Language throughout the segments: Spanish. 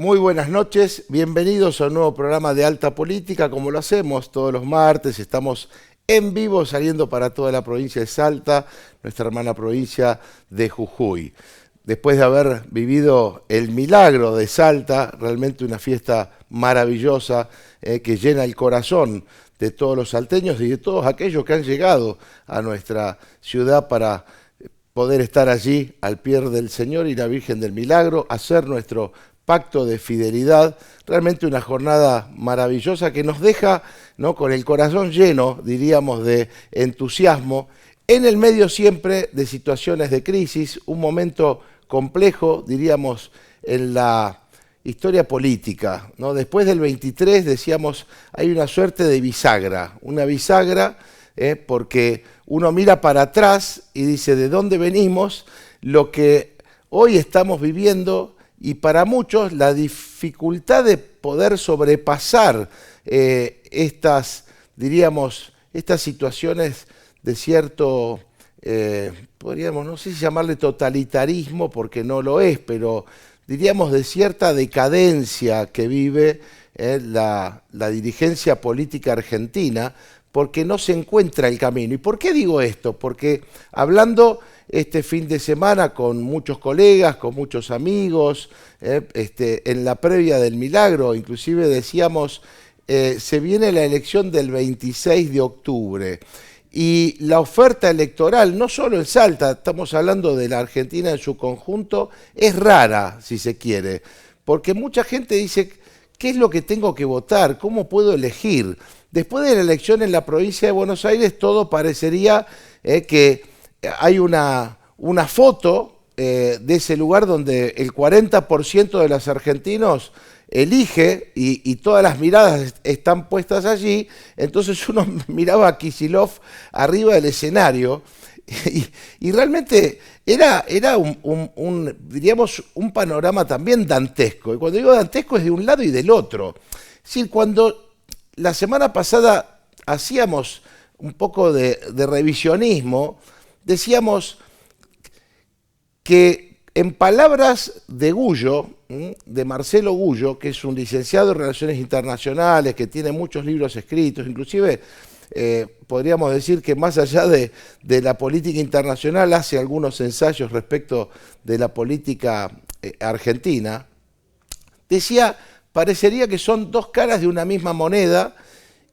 Muy buenas noches, bienvenidos a un nuevo programa de Alta Política, como lo hacemos todos los martes. Estamos en vivo saliendo para toda la provincia de Salta, nuestra hermana provincia de Jujuy. Después de haber vivido el milagro de Salta, realmente una fiesta maravillosa que llena el corazón de todos los salteños y de todos aquellos que han llegado a nuestra ciudad para poder estar allí al pie del Señor y la Virgen del Milagro, hacer nuestro pacto de fidelidad. Realmente una jornada maravillosa que nos deja, ¿no?, con el corazón lleno, diríamos, de entusiasmo, en el medio siempre de situaciones de crisis, un momento complejo, diríamos, en la historia política, ¿no? Después del 23, decíamos, hay una suerte de bisagra, una bisagra, porque uno mira para atrás y dice de dónde venimos, lo que hoy estamos viviendo, y para muchos la dificultad de poder sobrepasar estas, diríamos, estas situaciones de cierto, podríamos, no sé si llamarle totalitarismo, porque no lo es, pero diríamos de cierta decadencia que vive la dirigencia política argentina, porque no se encuentra el camino. ¿Y por qué digo esto? Porque hablando este fin de semana con muchos colegas, con muchos amigos, en la previa del milagro, inclusive decíamos, se viene la elección del 26 de octubre. Y la oferta electoral, no solo en Salta, estamos hablando de la Argentina en su conjunto, es rara, si se quiere, porque mucha gente dice, ¿qué es lo que tengo que votar? ¿Cómo puedo elegir? Después de la elección en la provincia de Buenos Aires, todo parecería que hay una foto de ese lugar donde el 40% de los argentinos elige y todas las miradas están puestas allí. Entonces uno miraba a Kicillof arriba del escenario y realmente era diríamos, un panorama también dantesco. Y cuando digo dantesco es de un lado y del otro. Es decir, cuando la semana pasada hacíamos un poco de revisionismo, decíamos que en palabras de Gullo, de Marcelo Gullo, que es un licenciado en Relaciones Internacionales, que tiene muchos libros escritos, inclusive podríamos decir que más allá de la política internacional hace algunos ensayos respecto de la política argentina, decía, parecería que son dos caras de una misma moneda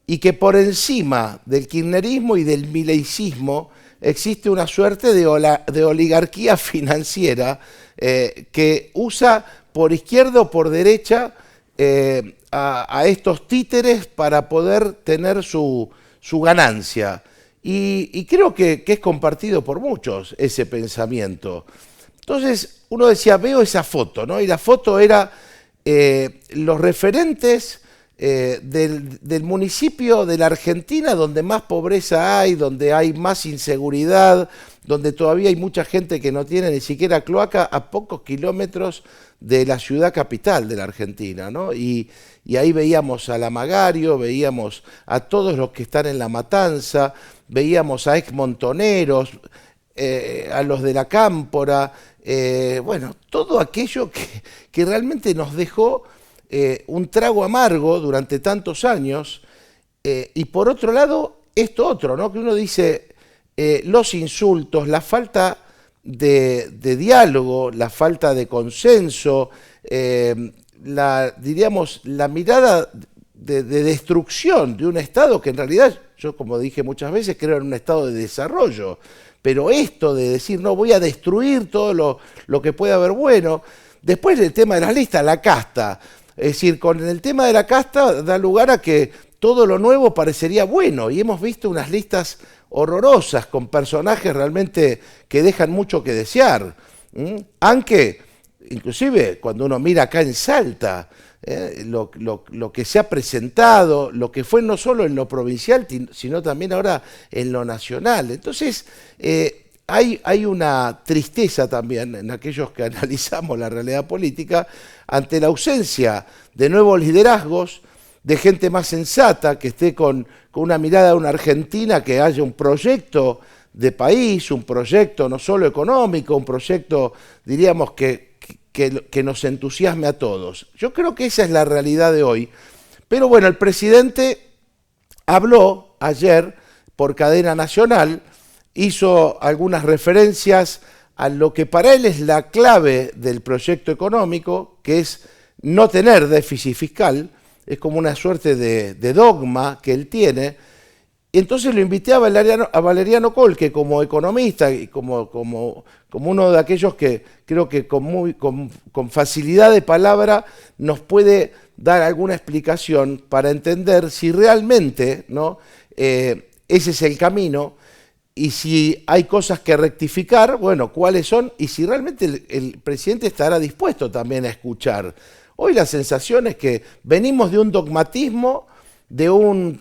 y que por encima del kirchnerismo y del mileicismo existe una suerte de oligarquía financiera que usa por izquierda o por derecha a estos títeres para poder tener su ganancia. Y creo que es compartido por muchos ese pensamiento. Entonces uno decía, veo esa foto, ¿no? Y la foto era los referentes del municipio de la Argentina donde más pobreza hay, donde hay más inseguridad, donde todavía hay mucha gente que no tiene ni siquiera cloaca, a pocos kilómetros de la ciudad capital de la Argentina, ¿no? Y ahí veíamos a la Magario, veíamos a todos los que están en La Matanza, veíamos a exmontoneros, a los de la Cámpora, bueno, todo aquello que realmente nos dejó un trago amargo durante tantos años, y por otro lado, esto otro, ¿no?, que uno dice, los insultos, la falta de diálogo, la falta de consenso, diríamos, la mirada de destrucción de un Estado que en realidad, yo como dije muchas veces, creo en un Estado de desarrollo, pero esto de decir, no, voy a destruir todo lo que pueda haber bueno. Después el tema de las listas, la casta. Es decir, con el tema de la casta da lugar a que todo lo nuevo parecería bueno, y hemos visto unas listas horrorosas con personajes realmente que dejan mucho que desear. Aunque, inclusive, cuando uno mira acá en Salta, lo que se ha presentado, lo que fue no solo en lo provincial, sino también ahora en lo nacional. Entonces, hay una tristeza también en aquellos que analizamos la realidad política ante la ausencia de nuevos liderazgos, de gente más sensata, que esté con una mirada de una Argentina, que haya un proyecto de país, un proyecto no solo económico, un proyecto, diríamos, que que nos entusiasme a todos. Yo creo que esa es la realidad de hoy. Pero bueno, el presidente habló ayer por cadena nacional, hizo algunas referencias a lo que para él es la clave del proyecto económico, que es no tener déficit fiscal, es como una suerte de dogma que él tiene. Y entonces lo invité a Valeriano Colque como economista y como uno de aquellos que creo que con facilidad de palabra nos puede dar alguna explicación para entender si realmente, ¿no? Ese es el camino, y si hay cosas que rectificar, bueno, cuáles son, y si realmente el presidente estará dispuesto también a escuchar. Hoy la sensación es que venimos de un dogmatismo, de un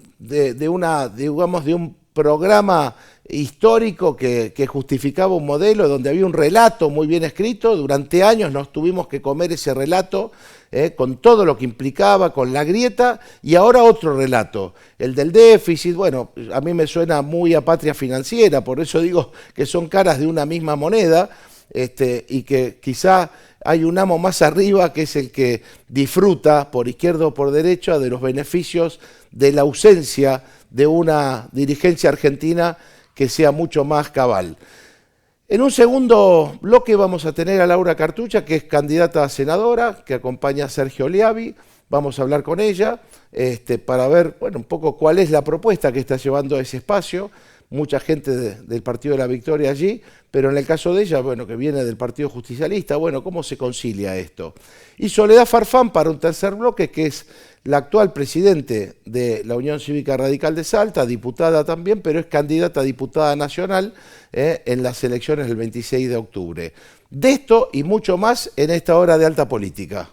programa histórico que justificaba un modelo donde había un relato muy bien escrito. Durante años nos tuvimos que comer ese relato con todo lo que implicaba, con la grieta, y ahora otro relato, el del déficit. Bueno, a mí me suena muy a patria financiera, por eso digo que son caras de una misma moneda, y que quizá hay un amo más arriba que es el que disfruta por izquierda o por derecha de los beneficios de la ausencia de una dirigencia argentina que sea mucho más cabal. En un segundo bloque vamos a tener a Laura Cartucha, que es candidata a senadora, que acompaña a Sergio Liavi. Vamos a hablar con ella para ver, bueno, un poco cuál es la propuesta que está llevando a ese espacio. Mucha gente del Partido de la Victoria allí, pero en el caso de ella, bueno, que viene del Partido Justicialista, bueno, ¿cómo se concilia esto? Y Soledad Farfán para un tercer bloque, que es la actual presidente de la Unión Cívica Radical de Salta, diputada también, pero es candidata a diputada nacional en las elecciones del 26 de octubre. De esto y mucho más en esta hora de Alta Política.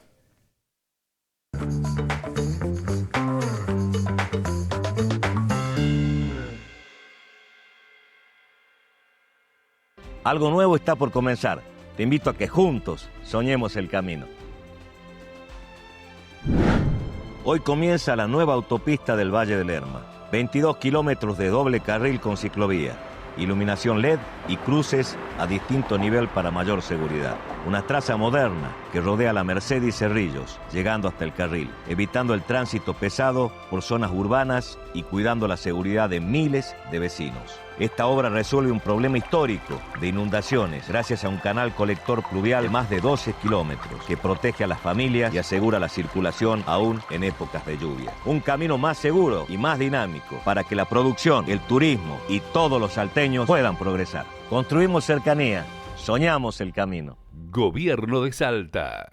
Algo nuevo está por comenzar. Te invito a que juntos soñemos el camino. Hoy comienza la nueva autopista del Valle del Lerma. 22 kilómetros de doble carril con ciclovía, iluminación LED y cruces a distinto nivel para mayor seguridad. Una traza moderna que rodea la Merced y Cerrillos, llegando hasta el carril, evitando el tránsito pesado por zonas urbanas y cuidando la seguridad de miles de vecinos. Esta obra resuelve un problema histórico de inundaciones gracias a un canal colector pluvial de más de 12 kilómetros que protege a las familias y asegura la circulación aún en épocas de lluvia. Un camino más seguro y más dinámico para que la producción, el turismo y todos los salteños puedan progresar. Construimos cercanía, soñamos el camino. Gobierno de Salta.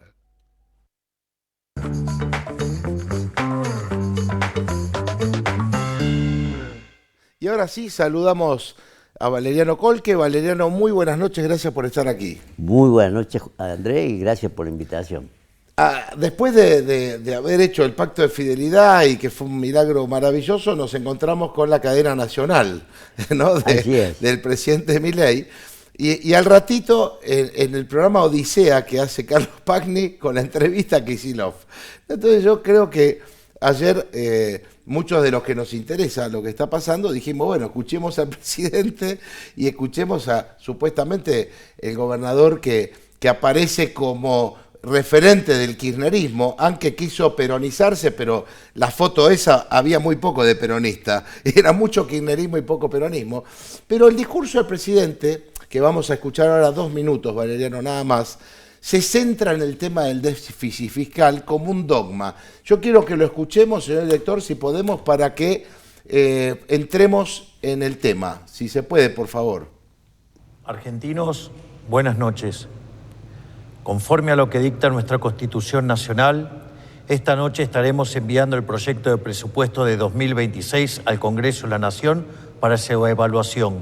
Y ahora sí, saludamos a Valeriano Colque. Valeriano, muy buenas noches, gracias por estar aquí. Muy buenas noches, Andrés, y gracias por la invitación. Después de haber hecho el pacto de fidelidad y que fue un milagro maravilloso, nos encontramos con la cadena nacional, ¿no? Del presidente Milei. Y al ratito, en el programa Odisea que hace Carlos Pagni con la entrevista a Kicillof. Entonces yo creo que ayer muchos de los que nos interesa lo que está pasando dijimos, bueno, escuchemos al presidente y escuchemos a supuestamente el gobernador que aparece como referente del kirchnerismo, aunque quiso peronizarse, pero la foto esa había muy poco de peronista, era mucho kirchnerismo y poco peronismo. Pero el discurso del presidente, que vamos a escuchar ahora 2 minutos, Valeriano, nada más, se centra en el tema del déficit fiscal como un dogma. Yo quiero que lo escuchemos, señor director, si podemos, para que entremos en el tema. Si se puede, por favor. Argentinos, buenas noches. Conforme a lo que dicta nuestra Constitución Nacional, esta noche estaremos enviando el proyecto de presupuesto de 2026 al Congreso de la Nación para su evaluación.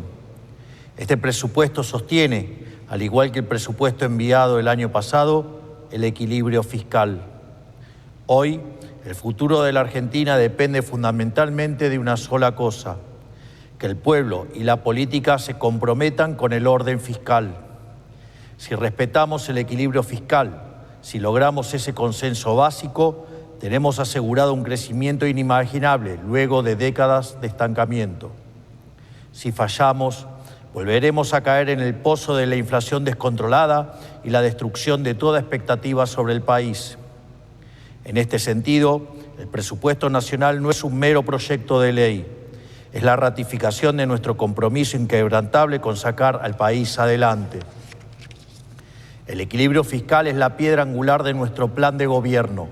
Este presupuesto sostiene, al igual que el presupuesto enviado el año pasado, el equilibrio fiscal. Hoy, el futuro de la Argentina depende fundamentalmente de una sola cosa: que el pueblo y la política se comprometan con el orden fiscal. Si respetamos el equilibrio fiscal, si logramos ese consenso básico, tenemos asegurado un crecimiento inimaginable luego de décadas de estancamiento. Si fallamos, Volveremos a caer en el pozo de la inflación descontrolada y la destrucción de toda expectativa sobre el país. En este sentido, el presupuesto nacional no es un mero proyecto de ley, es la ratificación de nuestro compromiso inquebrantable con sacar al país adelante. El equilibrio fiscal es la piedra angular de nuestro plan de gobierno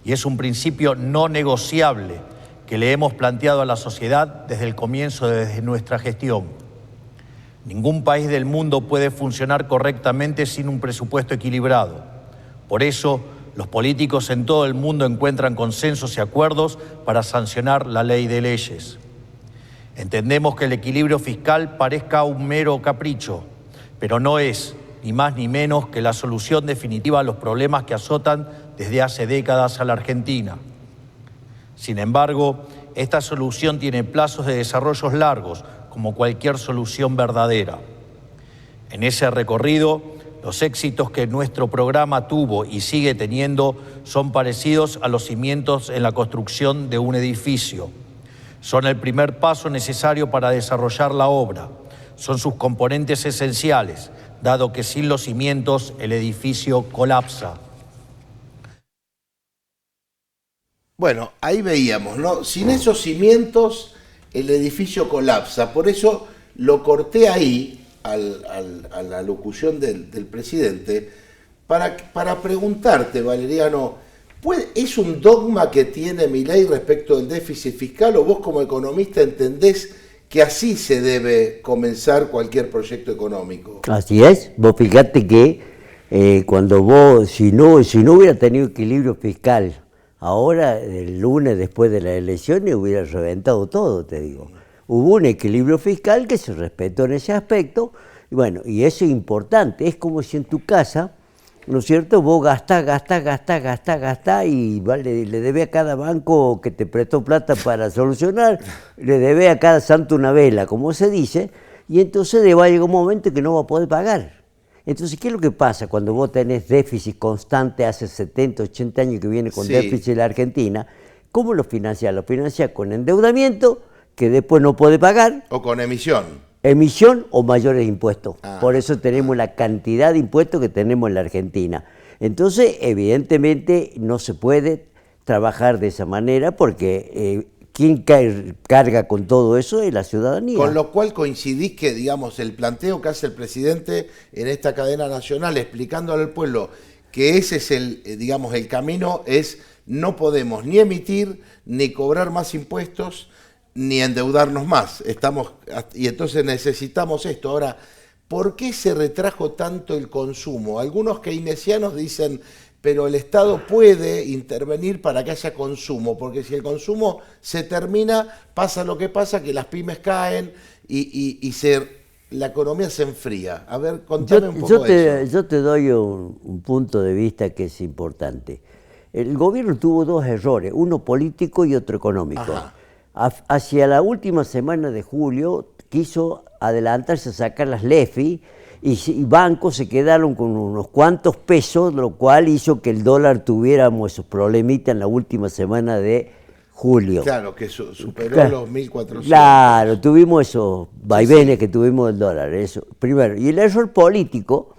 y es un principio no negociable que le hemos planteado a la sociedad desde el comienzo de nuestra gestión. Ningún país del mundo puede funcionar correctamente sin un presupuesto equilibrado. Por eso, los políticos en todo el mundo encuentran consensos y acuerdos para sancionar la ley de leyes. Entendemos que el equilibrio fiscal parezca un mero capricho, pero no es, ni más ni menos, que la solución definitiva a los problemas que azotan desde hace décadas a la Argentina. Sin embargo, esta solución tiene plazos de desarrollo largos, como cualquier solución verdadera. En ese recorrido, los éxitos que nuestro programa tuvo y sigue teniendo son parecidos a los cimientos en la construcción de un edificio. Son el primer paso necesario para desarrollar la obra. Son sus componentes esenciales, dado que sin los cimientos el edificio colapsa. Bueno, ahí veíamos, ¿no? Sin esos cimientos el edificio colapsa. Por eso lo corté ahí, a la locución del presidente, para preguntarte, Valeriano, ¿es un dogma que tiene Milei respecto del déficit fiscal o vos como economista entendés que así se debe comenzar cualquier proyecto económico? Así es. Vos fijate que cuando vos, si no hubiera tenido equilibrio fiscal, ahora el lunes después de las elecciones hubiera reventado todo, te digo. Hubo un equilibrio fiscal que se respetó en ese aspecto, y bueno, y eso es importante. Es como si en tu casa, ¿no es cierto?, vos gastás, y vale, le debes a cada banco que te prestó plata para solucionar, le debes a cada santo una vela, como se dice, y entonces va a llegar un momento que no va a poder pagar. Entonces, ¿qué es lo que pasa cuando vos tenés déficit constante hace 70, 80 años que viene con déficit en la Argentina? ¿Cómo lo financiás? Lo financiás con endeudamiento, que después no puede pagar. O con emisión. Emisión o mayores impuestos. Por eso tenemos la cantidad de impuestos que tenemos en la Argentina. Entonces, evidentemente, no se puede trabajar de esa manera porque quien carga con todo eso es la ciudadanía. Con lo cual coincidís que, digamos, el planteo que hace el presidente en esta cadena nacional, explicándole al pueblo que ese es el camino, es no podemos ni emitir, ni cobrar más impuestos, ni endeudarnos más. Y entonces necesitamos esto. Ahora, ¿por qué se retrajo tanto el consumo? Algunos keynesianos dicen, pero el Estado puede intervenir para que haya consumo, porque si el consumo se termina, pasa lo que pasa, que las pymes caen y la economía se enfría. A ver, contame un poco eso. Yo te doy un punto de vista que es importante. El gobierno tuvo dos errores, uno político y otro económico. Ajá. Hacia la última semana de julio quiso adelantarse a sacar las LEFI y bancos se quedaron con unos cuantos pesos, lo cual hizo que el dólar tuviéramos esos problemitas en la última semana de julio. Claro, que superó los 1.400. Claro, tuvimos esos vaivenes que tuvimos del dólar, eso primero. Y el error político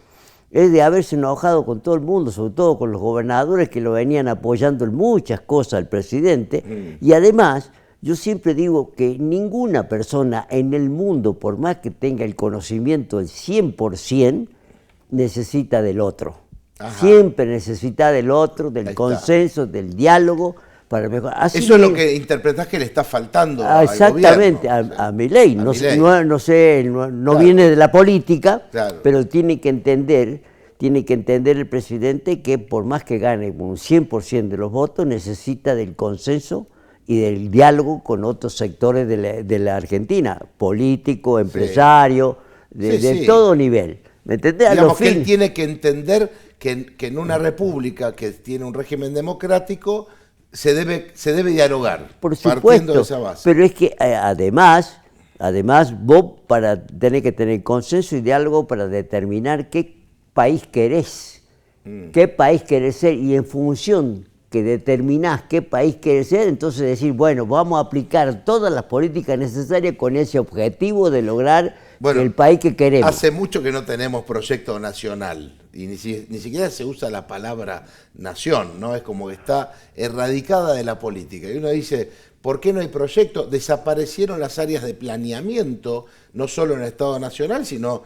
es de haberse enojado con todo el mundo, sobre todo con los gobernadores que lo venían apoyando en muchas cosas al presidente, y además yo siempre digo que ninguna persona en el mundo, por más que tenga el conocimiento del 100%, necesita del otro. Ajá. Siempre necesita del otro, del consenso, del diálogo, para mejorar. Así eso es lo que interpretás que le está faltando exactamente, al gobierno. A Milei. No viene de la política, claro, pero tiene que entender el presidente que por más que gane un 100% de los votos, necesita del consenso y del diálogo con otros sectores de la Argentina, político, empresario, de todo nivel. ¿Me entendés? Digamos que él tiene que entender que en una república que tiene un régimen democrático se debe dialogar. Por supuesto, partiendo de esa base. Pero es que además vos tenés que tener consenso y diálogo para determinar qué país querés, qué país querés ser, y en función que determinás qué país querés ser, entonces decir, bueno, vamos a aplicar todas las políticas necesarias con ese objetivo de lograr Bueno, el país que queremos. Hace mucho que no tenemos proyecto nacional y ni siquiera se usa la palabra nación, ¿no? Es como que está erradicada de la política. Y uno dice, ¿por qué no hay proyecto? Desaparecieron las áreas de planeamiento, no solo en el Estado Nacional, sino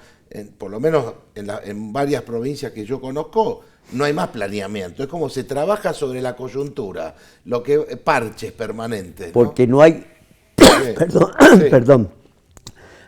por lo menos en varias provincias que yo conozco, no hay más planeamiento. Es como se trabaja sobre la coyuntura, parches permanentes, ¿no? Porque no hay, perdón, Sí. perdón,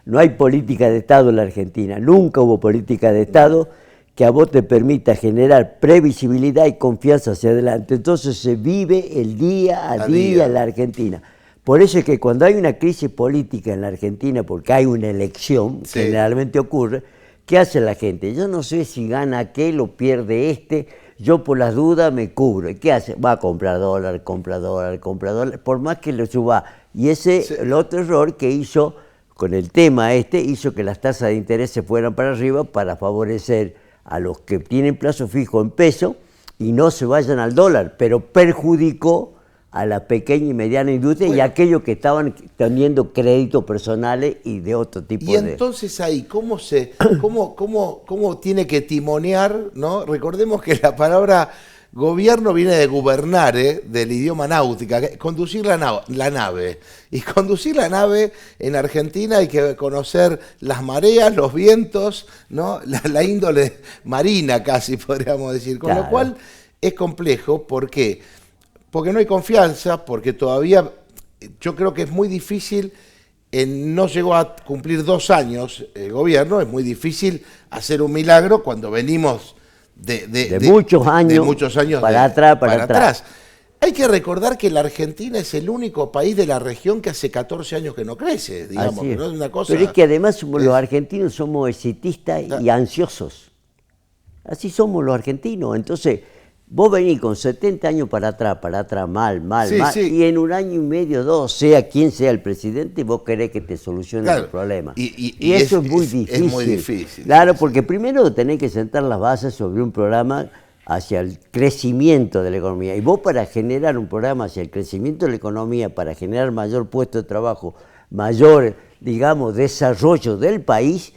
no hay política de Estado en la Argentina. Nunca hubo política de Estado que a vos te permita generar previsibilidad y confianza hacia adelante. Entonces se vive el día a día en la Argentina. Por eso es que cuando hay una crisis política en la Argentina, porque hay una elección, Sí. generalmente ocurre, ¿qué hace la gente? Yo no sé si gana aquel o pierde este, yo por las dudas me cubro. ¿Y qué hace? Va a comprar dólar, compra dólar, por más que lo suba. Y ese, Sí. el otro error que hizo con el tema hizo que las tasas de interés se fueran para arriba para favorecer a los que tienen plazo fijo en peso y no se vayan al dólar, pero perjudicó a la pequeña y mediana industria y a aquellos que estaban teniendo créditos personales y de otro tipo Y entonces ahí, ¿cómo tiene que timonear, ¿no? Recordemos que la palabra gobierno viene de gobernar, del idioma náutica, conducir la nave. Y conducir la nave en Argentina hay que conocer las mareas, los vientos, ¿no? La índole marina casi, podríamos decir. Con lo Claro. cual es complejo, ¿por qué? Porque no hay confianza, porque todavía yo creo que es muy difícil, no llegó a cumplir 2 años el gobierno, es muy difícil hacer un milagro cuando venimos de muchos años para atrás. Hay que recordar que la Argentina es el único país de la región que hace 14 años que no crece, digamos, Así que es. no es una cosa... Pero es que además los argentinos somos exitistas y ansiosos. Así somos los argentinos. Entonces, vos venís con 70 años para atrás, mal, Sí, mal, sí. y en un año y medio, 2, sea quien sea el presidente, vos querés que te solucione Claro. el problema. Y eso es- es muy es- difícil. es muy difícil, Claro, sí, porque primero tenés que sentar las bases sobre un programa hacia el crecimiento de la economía. Y vos para generar un programa hacia el crecimiento de la economía, para generar mayor puesto de trabajo, mayor, digamos, desarrollo del país,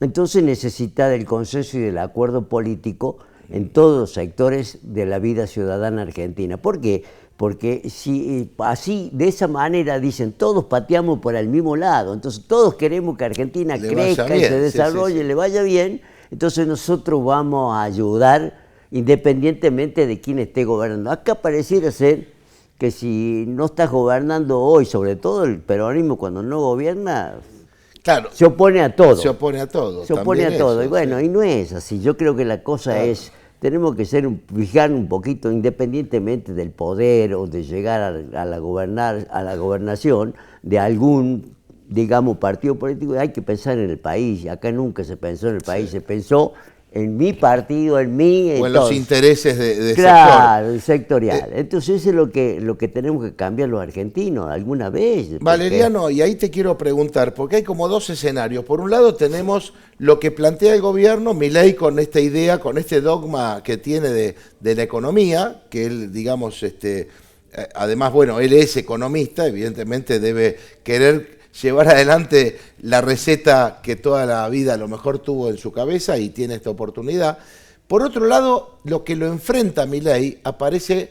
entonces necesita del consenso y del acuerdo político en todos los sectores de la vida ciudadana argentina. ¿Por qué? Porque si así, de esa manera, dicen, todos pateamos por el mismo lado, entonces todos queremos que Argentina Le crezca vaya y bien, se sí, desarrolle, sí, sí. le vaya bien, entonces nosotros vamos a ayudar independientemente de quién esté gobernando. Acá pareciera ser que si no estás gobernando hoy, sobre todo el peronismo cuando no gobierna, Claro, se opone a todo. se opone a todo. Se opone también a todo. eso, Y bueno, sí. y no es así. Yo creo que la cosa Claro. es, tenemos que fijar un poquito, independientemente del poder o de llegar a la gobernación de algún, digamos, partido político, hay que pensar en el país. Acá nunca se pensó en el país, se pensó en mi partido, en mí, O en los intereses de claro, el sectorial. Entonces eso es lo que tenemos que cambiar los argentinos alguna vez. porque- Valeriano, y ahí te quiero preguntar, porque hay como 2 escenarios. Por un lado tenemos lo que plantea el gobierno, Milei con esta idea, con este dogma que tiene de la economía, que él, digamos, además, bueno, él es economista, evidentemente debe querer llevar adelante la receta que toda la vida a lo mejor tuvo en su cabeza y tiene esta oportunidad. Por otro lado, lo que lo enfrenta a Milei aparece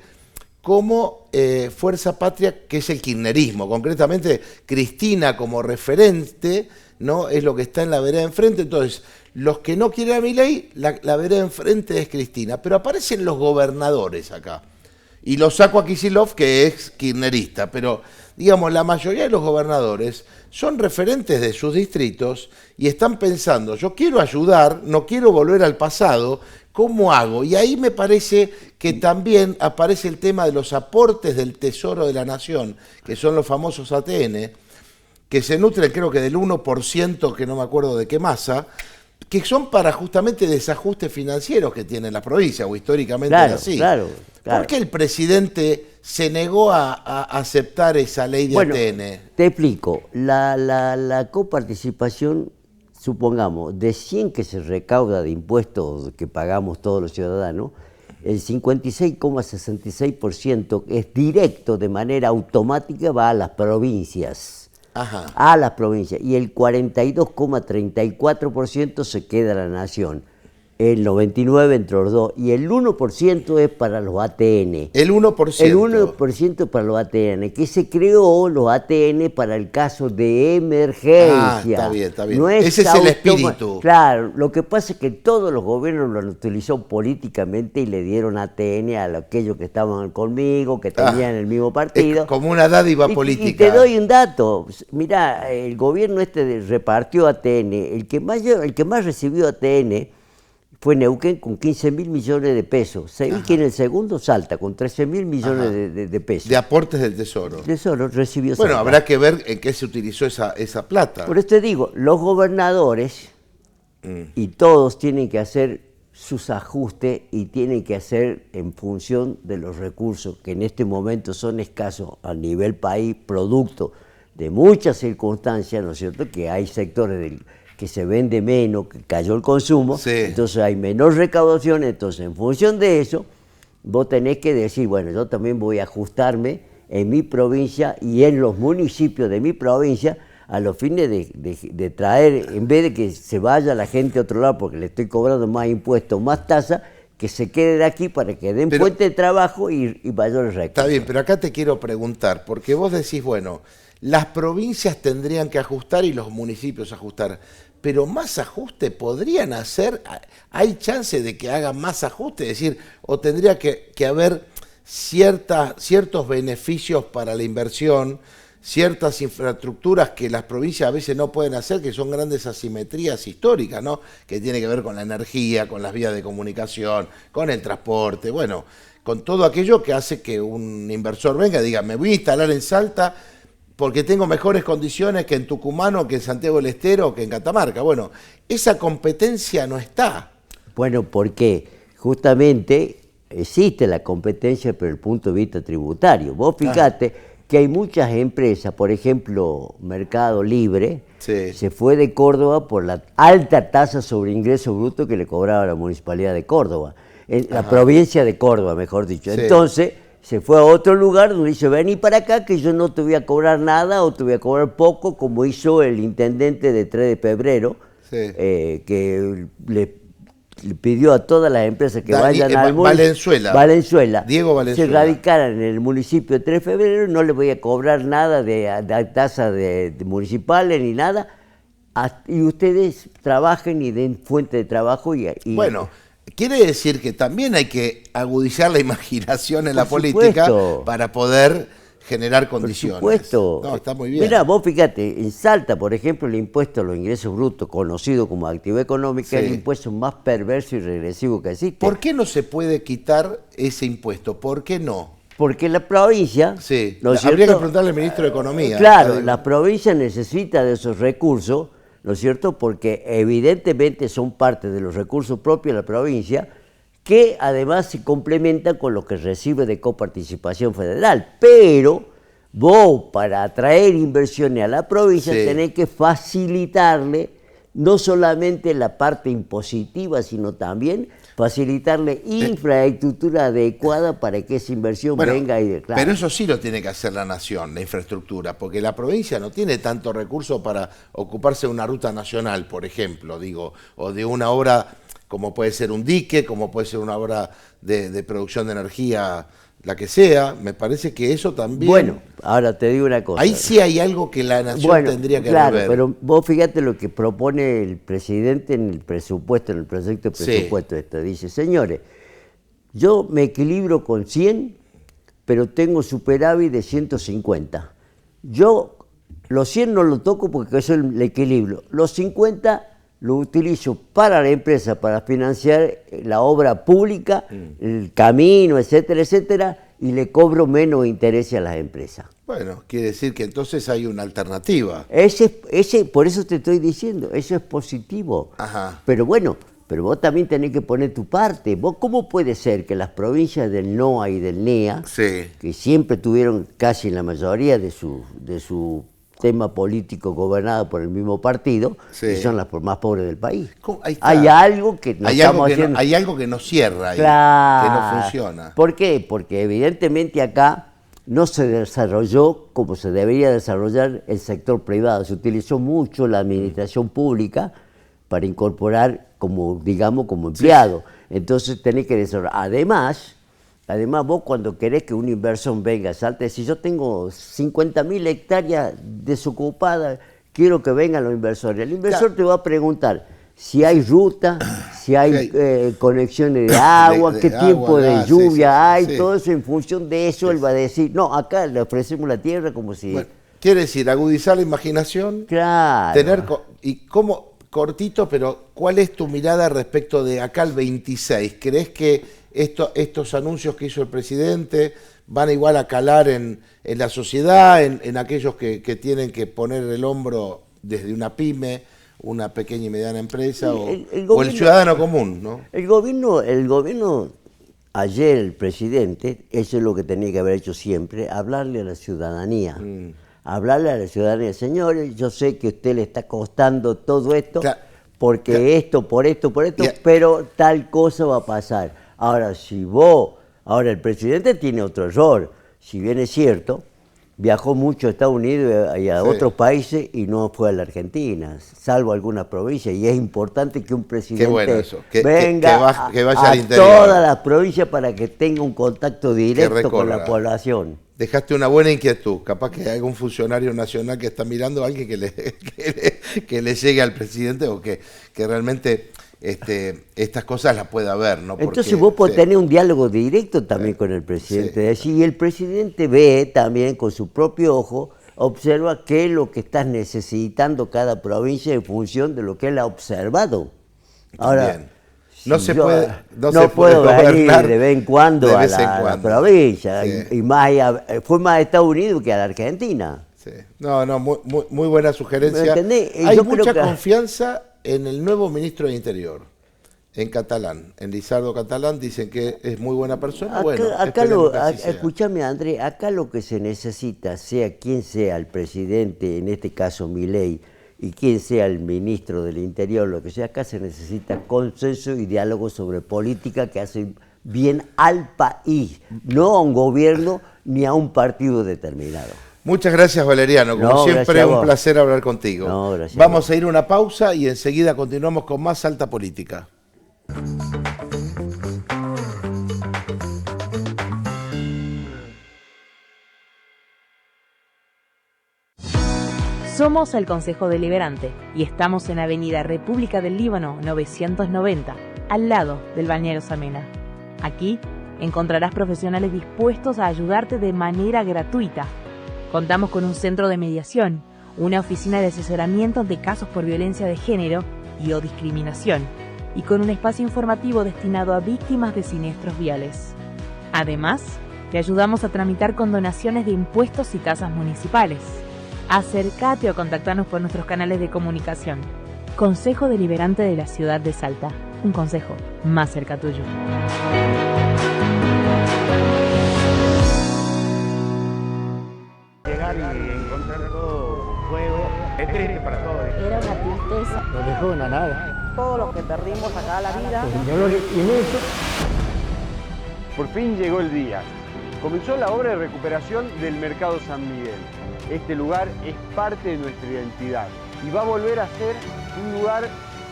como Fuerza Patria, que es el kirchnerismo. Concretamente, Cristina como referente, ¿no? Es lo que está en la vereda de enfrente. Entonces, los que no quieren a Milei, la vereda de enfrente es Cristina. Pero aparecen los gobernadores acá. Y lo saco a Kicillof, que es kirchnerista, pero digamos, la mayoría de los gobernadores son referentes de sus distritos y están pensando, yo quiero ayudar, no quiero volver al pasado, ¿cómo hago? Y ahí me parece que también aparece el tema de los aportes del Tesoro de la Nación, que son los famosos ATN, que se nutren creo que del 1%, que no me acuerdo de qué masa, que son para justamente desajustes financieros que tienen las provincias, o históricamente Claro, era así. claro. ¿Por qué el presidente se negó a aceptar esa ley de Bueno, ATN? te explico. La coparticipación, supongamos, de 100 que se recauda de impuestos que pagamos todos los ciudadanos, el 56,66% es directo, de manera automática, va a las provincias. Ajá. a las provincias y el 42,34% se queda a la nación. El 99% entre los dos y el 1% es para los ATN. El 1%. El 1% para los ATN, que se creó los ATN para el caso de emergencia. Está bien, está bien. No es Ese es el espíritu. Claro, lo que pasa es que todos los gobiernos lo han utilizado políticamente y le dieron ATN a aquellos que estaban conmigo, que tenían el mismo partido. Es como una dádiva política. Y te doy un dato. Mirá, el gobierno repartió ATN. El que más recibió ATN fue Neuquén con 15.000 millones de pesos. Seguí que en el segundo Salta con 13.000 millones de pesos. De aportes del Tesoro. Tesoro recibió Bueno, Salta. habrá que ver en qué se utilizó esa plata. Por eso te digo, los gobernadores y todos tienen que hacer sus ajustes y tienen que hacer en función de los recursos que en este momento son escasos a nivel país, producto de muchas circunstancias, ¿no es cierto?, que hay sectores que se vende menos, que cayó el consumo, Sí. entonces hay menor recaudación, entonces en función de eso, vos tenés que decir, bueno, yo también voy a ajustarme en mi provincia y en los municipios de mi provincia a los fines de traer, en vez de que se vaya la gente a otro lado porque le estoy cobrando más impuestos, más tasas, que se quede de aquí para que den fuente de trabajo y mayores recursos. Está bien, pero acá te quiero preguntar, porque vos decís, bueno, las provincias tendrían que ajustar y los municipios ajustar, pero más ajuste podrían hacer, hay chance de que hagan más ajuste, es decir, o tendría que haber ciertos beneficios para la inversión, ciertas infraestructuras que las provincias a veces no pueden hacer, que son grandes asimetrías históricas, ¿no? Que tiene que ver con la energía, con las vías de comunicación, con el transporte, bueno, con todo aquello que hace que un inversor venga y diga, me voy a instalar en Salta porque tengo mejores condiciones que en Tucumán o que en Santiago del Estero o que en Catamarca. Bueno, esa competencia no está. Bueno, porque justamente existe la competencia pero el punto de vista tributario. Vos fíjate que hay muchas empresas, por ejemplo, Mercado Libre, Sí. se fue de Córdoba por la alta tasa sobre ingreso bruto que le cobraba la Municipalidad de Córdoba, en la provincia de Córdoba, mejor dicho. Sí. Entonces, se fue a otro lugar donde dice, vení para acá que yo no te voy a cobrar nada o te voy a cobrar poco, como hizo el intendente de 3 de febrero, Sí. que le pidió a todas las empresas que vayan al Valenzuela. Diego Valenzuela. se radicaran en el municipio de 3 de febrero, no les voy a cobrar nada de tasa de municipales ni nada, y ustedes trabajen y den fuente de trabajo. Bueno, quiere decir que también hay que agudizar la imaginación en la política para poder generar condiciones. Por supuesto. No, está muy bien. Mirá, vos fíjate, en Salta, por ejemplo, el impuesto a los ingresos brutos, conocido como actividad económica, es el impuesto más perverso y regresivo que existe. ¿Por qué no se puede quitar ese impuesto? ¿Por qué no? Porque la provincia... Sí, ¿no es habría cierto? que preguntarle al ministro de Economía. Claro, la provincia necesita de esos recursos, ¿no es cierto? Porque evidentemente son parte de los recursos propios de la provincia, que además se complementa con lo que recibe de coparticipación federal. Pero vos, para atraer inversiones a la provincia, tenés que facilitarle no solamente la parte impositiva, sino también facilitarle infraestructura adecuada para que esa inversión venga y declare. Pero eso sí lo tiene que hacer la nación, la infraestructura, porque la provincia no tiene tanto recurso para ocuparse de una ruta nacional, por ejemplo, digo, o de una obra como puede ser un dique, como puede ser una obra de producción de energía, la que sea. Me parece que eso también... Bueno, ahora te digo una cosa. Ahí sí hay algo que la nación tendría que claro, rever. pero vos fíjate lo que propone el presidente en el presupuesto, en el proyecto de presupuesto. Esto dice, señores, yo me equilibro con 100, pero tengo superávit de 150. Yo los 100 no lo toco porque eso es el equilibrio. Los 50 lo utilizo para la empresa, para financiar la obra pública, el camino, etcétera, etcétera, y le cobro menos intereses a las empresas. Bueno, quiere decir que entonces hay una alternativa. Por eso te estoy diciendo, eso es positivo. Ajá. Pero bueno, pero vos también tenés que poner tu parte. ¿Cómo puede ser que las provincias del NOA y del NEA, que siempre tuvieron casi la mayoría de su tema político gobernado por el mismo partido, y son las más pobres del país? Hay algo que no estamos haciendo. Hay algo que nos cierra ahí, claro, que no funciona. ¿Por qué? Porque evidentemente acá no se desarrolló como se debería desarrollar el sector privado. Se utilizó mucho la administración pública para incorporar como, digamos, como empleado. Entonces tenés que desarrollar. Además, vos cuando querés que una inversión venga a Salta, si yo tengo 50.000 hectáreas desocupadas, quiero que vengan los inversores. El inversor te va a preguntar si hay ruta, si hay conexiones de agua, qué tiempo de lluvia hay, todo eso. En función de eso él va a decir, no, acá le ofrecemos la tierra como si... Bueno, quiere decir, agudizar la imaginación, claro. Y cómo, cortito, pero ¿cuál es tu mirada respecto de acá al 26? ¿Crees que estos anuncios que hizo el presidente van igual a calar en la sociedad, en aquellos que tienen que poner el hombro desde una pyme, una pequeña y mediana empresa, o el ciudadano común, ¿no? El gobierno, ayer el presidente, eso es lo que tenía que haber hecho siempre, hablarle a la ciudadanía. Hablarle a la ciudadanía, señores, yo sé que a usted le está costando todo esto, porque esto, por esto, pero tal cosa va a pasar. Ahora, ahora el presidente tiene otro error, si bien es cierto, viajó mucho a Estados Unidos y a otros países y no fue a la Argentina, salvo algunas provincias, y es importante que un presidente venga que vaya a al interior, todas las provincias para que tenga un contacto directo con la población. Dejaste una buena inquietud, capaz que hay algún funcionario nacional que está mirando a alguien que le llegue al presidente o que realmente estas cosas las pueda ver, ¿no? Porque, entonces vos podés tener un diálogo directo también con el presidente, y el presidente ve también con su propio ojo, observa qué es lo que está necesitando cada provincia en función de lo que él ha observado. Ahora, no se puede venir de vez en cuando a la provincia, y fue más a Estados Unidos que a la Argentina. Sí. No, muy buena sugerencia. Hay mucha confianza en el nuevo ministro de Interior, en Catalán, en Lizardo Catalán, dicen que es muy buena persona. Escúchame, Andrés, acá lo que se necesita, sea quien sea el presidente, en este caso Milei, y quien sea el ministro del Interior, lo que sea, acá se necesita consenso y diálogo sobre política que hace bien al país, no a un gobierno ni a un partido determinado. Muchas gracias, Valeriano. Como siempre, un placer hablar contigo. Vamos a ir a una pausa y enseguida continuamos con más Salta Política. Somos el Consejo Deliberante y estamos en Avenida República del Líbano 990, al lado del Balneario Samena. Aquí encontrarás profesionales dispuestos a ayudarte de manera gratuita. Contamos con un centro de mediación, una oficina de asesoramiento de casos por violencia de género y o discriminación, y con un espacio informativo destinado a víctimas de siniestros viales. Además, te ayudamos a tramitar condonaciones de impuestos y tasas municipales. Acércate o contactanos por nuestros canales de comunicación. Consejo Deliberante de la Ciudad de Salta. Un consejo más cerca tuyo. Llegar y encontrar todo fuego es triste para todos. Era una tristeza. Nos dejó una nada. Todos los que perdimos acá la vida. Por fin llegó el día. Comenzó la obra de recuperación del Mercado San Miguel. Este lugar es parte de nuestra identidad y va a volver a ser un lugar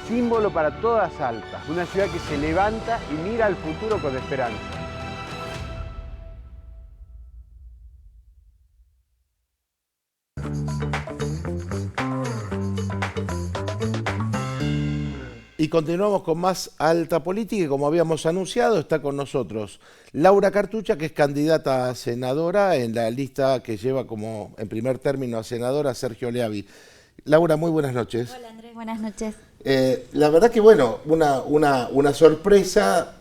símbolo para toda Salta. Una ciudad que se levanta y mira al futuro con esperanza. Y continuamos con más Alta Política y como habíamos anunciado está con nosotros Laura Cartucha, que es candidata a senadora en la lista que lleva como en primer término a senadora Sergio Leavi. Laura, muy buenas noches. Hola Andrés, buenas noches. La verdad que bueno, una sorpresa,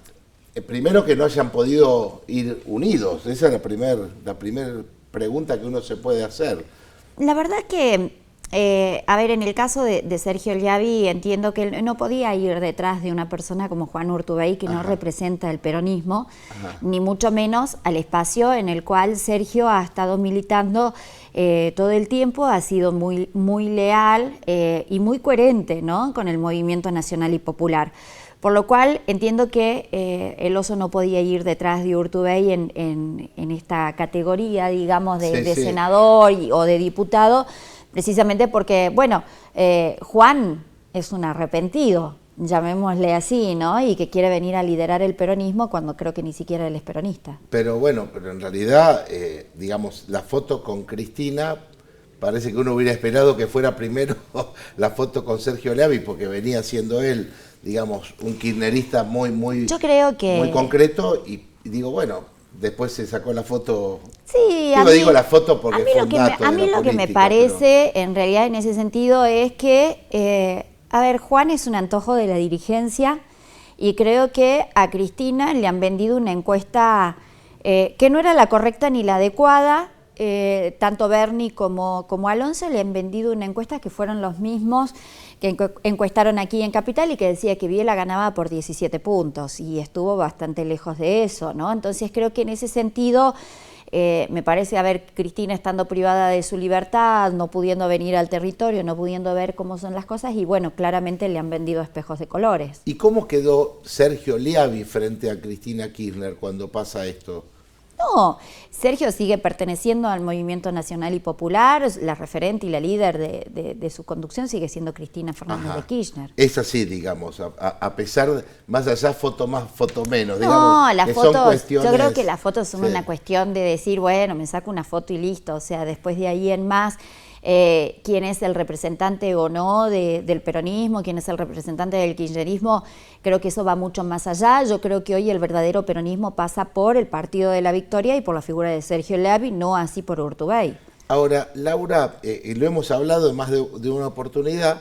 primero que no hayan podido ir unidos, esa es la primer pregunta que uno se puede hacer. La verdad que A ver, en el caso de Sergio Liavi, entiendo que él no podía ir detrás de una persona como Juan Urtubey, que no representa el peronismo, ni mucho menos al espacio en el cual Sergio ha estado militando todo el tiempo, ha sido muy, muy leal y muy coherente, ¿no?, con el movimiento nacional y popular. Por lo cual entiendo que el Oso no podía ir detrás de Urtubey en esta categoría, digamos, de senador o de diputado, precisamente porque, bueno, Juan es un arrepentido, llamémosle así, ¿no? Y que quiere venir a liderar el peronismo cuando creo que ni siquiera él es peronista. Pero bueno, pero en realidad, digamos, la foto con Cristina, parece que uno hubiera esperado que fuera primero la foto con Sergio Liavi, porque venía siendo él, digamos, un kirchnerista muy, yo creo que muy concreto, y digo, bueno, después se sacó la foto. Sí, digo la foto porque fue un dato a mí lo que me parece, en realidad, en ese sentido, es que, a ver, Juan es un antojo de la dirigencia y creo que a Cristina le han vendido una encuesta que no era la correcta ni la adecuada. Tanto Bernie como Alonso le han vendido una encuesta que fueron los mismos que encuestaron aquí en Capital y que decía que Biela ganaba por 17 puntos y estuvo bastante lejos de eso, ¿no? Entonces creo que en ese sentido me parece, a ver, Cristina estando privada de su libertad, no pudiendo venir al territorio, no pudiendo ver cómo son las cosas y bueno, claramente le han vendido espejos de colores. ¿Y cómo quedó Sergio Liavi frente a Cristina Kirchner cuando pasa esto? No, Sergio sigue perteneciendo al movimiento nacional y popular, la referente y la líder de su conducción sigue siendo Cristina Fernández de Kirchner. Es así, digamos, a pesar de, más allá foto más, foto menos, no, digamos. Las que fotos, son cuestiones, yo creo que las fotos son una cuestión de decir, bueno, me saco una foto y listo, o sea, después de ahí en más, quién es el representante o no del peronismo, quién es el representante del kirchnerismo, creo que eso va mucho más allá. Yo creo que hoy el verdadero peronismo pasa por el Partido de la Victoria y por la figura de Sergio Liavi, no así por Urtubey. Ahora, Laura, lo hemos hablado en más de una oportunidad,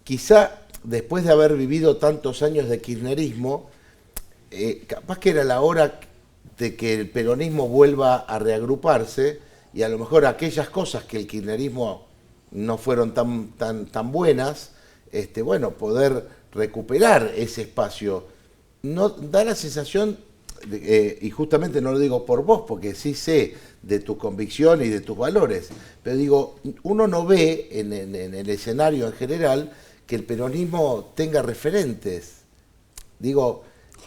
quizá después de haber vivido tantos años de kirchnerismo, capaz que era la hora de que el peronismo vuelva a reagruparse y a lo mejor aquellas cosas que el kirchnerismo no fueron tan buenas, bueno, poder recuperar ese espacio. No da la sensación, y justamente no lo digo por vos, porque sí sé de tu convicción y de tus valores, pero digo, uno no ve en el escenario en general que el peronismo tenga referentes. Digo,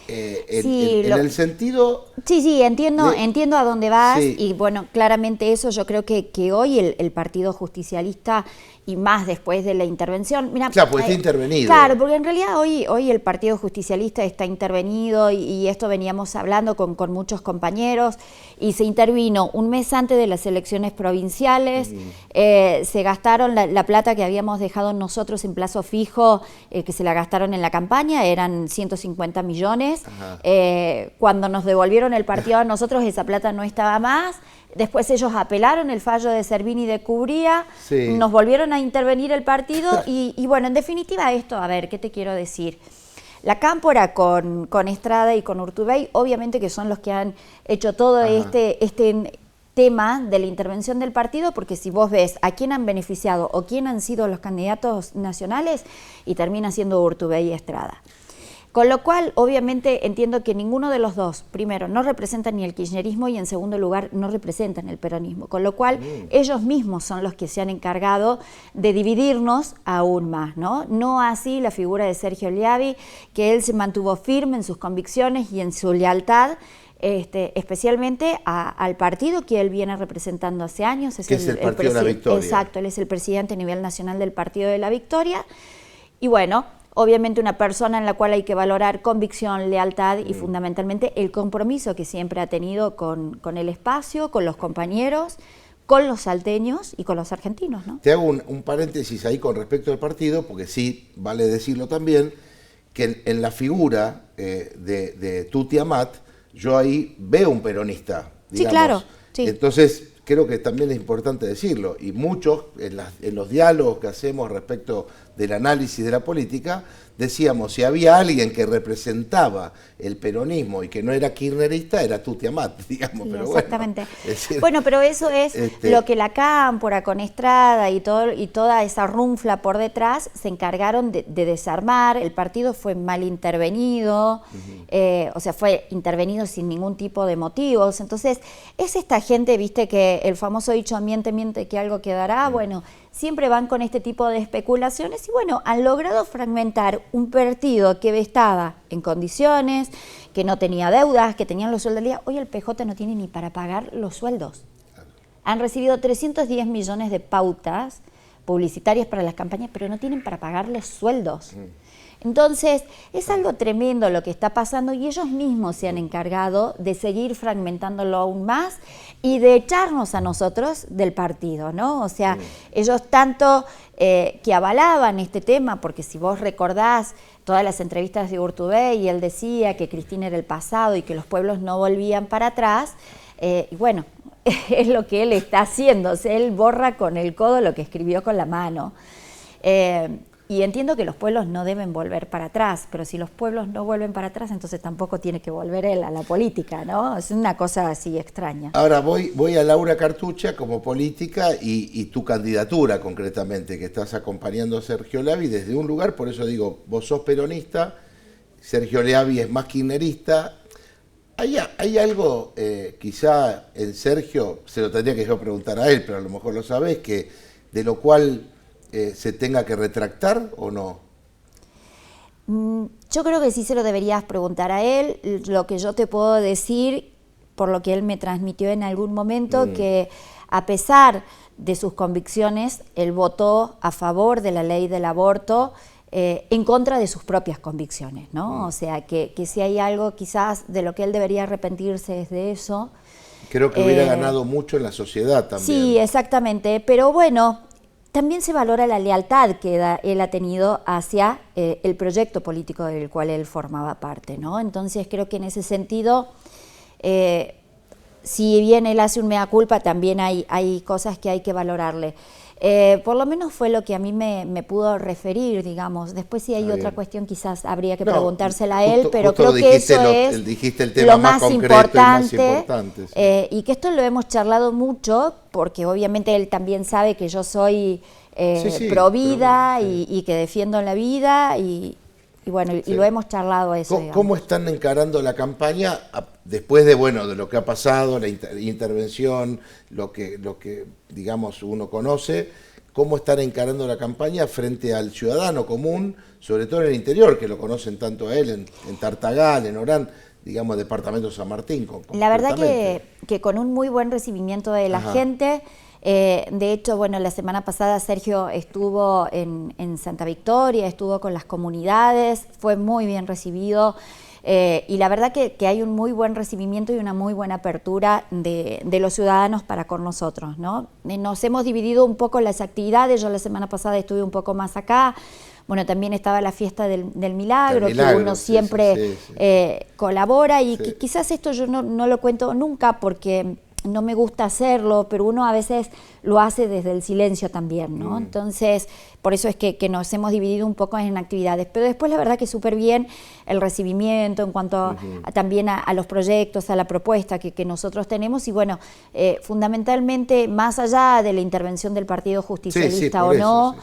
en el sentido... Sí, entiendo a dónde vas y bueno, claramente eso yo creo que hoy el Partido Justicialista y más después de la intervención... Mirá, claro, pues está intervenido. Claro, porque en realidad hoy el Partido Justicialista está intervenido y esto veníamos hablando con muchos compañeros y se intervino un mes antes de las elecciones provinciales, se gastaron la plata que habíamos dejado nosotros en plazo fijo, que se la gastaron en la campaña, eran 150 millones, cuando nos devolvieron el partido a nosotros esa plata no estaba más. Después ellos apelaron el fallo de Servini de Cubría, nos volvieron a intervenir el partido y bueno, en definitiva esto, a ver, ¿qué te quiero decir? La Cámpora con Estrada y con Urtubey, obviamente que son los que han hecho todo este tema de la intervención del partido, porque si vos ves a quién han beneficiado o quién han sido los candidatos nacionales, y termina siendo Urtubey y Estrada. Con lo cual, obviamente, entiendo que ninguno de los dos, primero, no representan ni el kirchnerismo y en segundo lugar, no representan el peronismo. Con lo cual, ellos mismos son los que se han encargado de dividirnos aún más, ¿no? No así la figura de Sergio Liavi, que él se mantuvo firme en sus convicciones y en su lealtad, especialmente al partido que él viene representando hace años. Que es el Partido de la Victoria. Exacto, él es el presidente a nivel nacional del Partido de la Victoria. Y bueno, obviamente una persona en la cual hay que valorar convicción, lealtad y fundamentalmente el compromiso que siempre ha tenido con el espacio, con los compañeros, con los salteños y con los argentinos, ¿no? Te hago un paréntesis ahí con respecto al partido, porque sí, vale decirlo también, que en la figura de Tuti Amat, yo ahí veo un peronista, digamos. Sí, claro. Sí. Entonces, creo que también es importante decirlo, y muchos en los diálogos que hacemos respecto del análisis de la política, decíamos, si había alguien que representaba el peronismo y que no era kirchnerista, era Tuti Amat, digamos. Sí, pero exactamente. Bueno, es decir, bueno, pero eso es lo que la Cámpora con Estrada y toda esa runfla por detrás se encargaron de desarmar. El partido fue mal intervenido, o sea, fue intervenido sin ningún tipo de motivos. Entonces, es esta gente, viste, que el famoso dicho miente, miente, que algo quedará. Bueno, siempre van con este tipo de especulaciones y bueno, han logrado fragmentar un partido que estaba en condiciones, que no tenía deudas, que tenían los sueldos del día. Hoy el PJ no tiene ni para pagar los sueldos. Han recibido 310 millones de pautas publicitarias para las campañas, pero no tienen para pagarles sueldos. Entonces, es algo tremendo lo que está pasando y ellos mismos se han encargado de seguir fragmentándolo aún más y de echarnos a nosotros del partido, ¿no? O sea, ellos tanto que avalaban este tema, porque si vos recordás todas las entrevistas de Urtubey y él decía que Cristina era el pasado y que los pueblos no volvían para atrás, y bueno, es lo que él está haciendo, o sea, él borra con el codo lo que escribió con la mano. Y entiendo que los pueblos no deben volver para atrás, pero si los pueblos no vuelven para atrás, entonces tampoco tiene que volver él a la política, ¿no? Es una cosa así extraña. Ahora voy a Laura Cartucha como política y tu candidatura concretamente, que estás acompañando a Sergio Leavi desde un lugar, por eso digo, vos sos peronista, Sergio Leavi es más kirchnerista. ¿Hay algo, quizá en Sergio, se lo tendría que yo preguntar a él, pero a lo mejor lo sabés, que de lo cual se tenga que retractar o no? Yo creo que sí se lo deberías preguntar a él. Lo que yo te puedo decir, por lo que él me transmitió en algún momento, que a pesar de sus convicciones, él votó a favor de la ley del aborto en contra de sus propias convicciones, ¿no? O sea, que si hay algo quizás de lo que él debería arrepentirse es de eso. Creo que hubiera ganado mucho en la sociedad también. Sí, exactamente, pero bueno, también se valora la lealtad que él ha tenido hacia el proyecto político del cual él formaba parte, ¿no? Entonces creo que en ese sentido, si bien él hace un mea culpa, también hay cosas que hay que valorarle. Por lo menos fue lo que a mí me pudo referir, digamos. Después si hay otra cuestión quizás habría que preguntársela a él, pero creo que eso es el tema lo más importante. Sí. Y que esto lo hemos charlado mucho, porque obviamente él también sabe que yo soy pro vida y que defiendo la vida y bueno, y lo hemos charlado eso. ¿Cómo están encarando la campaña después de lo que ha pasado, la intervención, lo que digamos uno conoce? ¿Cómo están encarando la campaña frente al ciudadano común, sobre todo en el interior, que lo conocen tanto a él, en Tartagal, en Orán, digamos, departamento de San Martín? La verdad que con un muy buen recibimiento de la gente. De hecho, bueno, la semana pasada Sergio estuvo en Santa Victoria, estuvo con las comunidades, fue muy bien recibido y la verdad que hay un muy buen recibimiento y una muy buena apertura de los ciudadanos para con nosotros, ¿no? Nos hemos dividido un poco las actividades, yo la semana pasada estuve un poco más acá. Bueno, también estaba la fiesta del milagro, que uno siempre colabora y que quizás esto yo no lo cuento nunca porque no me gusta hacerlo, pero uno a veces lo hace desde el silencio también, ¿no? Entonces, por eso es que nos hemos dividido un poco en actividades. Pero después la verdad que súper bien el recibimiento en cuanto también a los proyectos, a la propuesta que nosotros tenemos. Y bueno, fundamentalmente, más allá de la intervención del Partido Justicialista o no,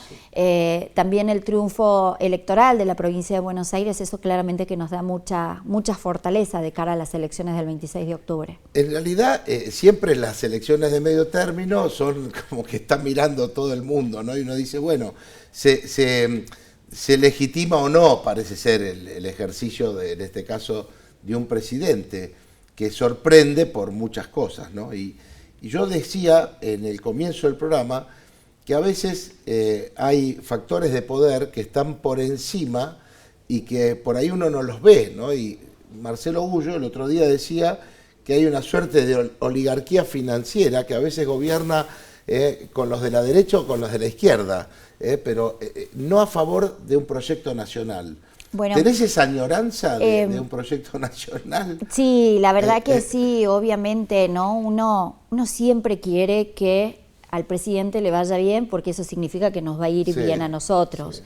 también el triunfo electoral de la provincia de Buenos Aires, eso claramente que nos da mucha fortaleza de cara a las elecciones del 26 de octubre. En realidad, siempre las elecciones de medio término son como que está mirando todo el mundo, ¿no? Y uno dice, bueno, se legitima o no, parece ser, el ejercicio, en este caso, de un presidente que sorprende por muchas cosas, ¿no? Y yo decía en el comienzo del programa que a veces hay factores de poder que están por encima y que por ahí uno no los ve, ¿no? Y Marcelo Gullo el otro día decía que hay una suerte de oligarquía financiera que a veces gobierna con los de la derecha o con los de la izquierda, pero no a favor de un proyecto nacional. Bueno, ¿tenés esa añoranza de un proyecto nacional? Sí, la verdad que sí, obviamente, ¿no? Uno siempre quiere que al presidente le vaya bien, porque eso significa que nos va a ir bien a nosotros. Sí.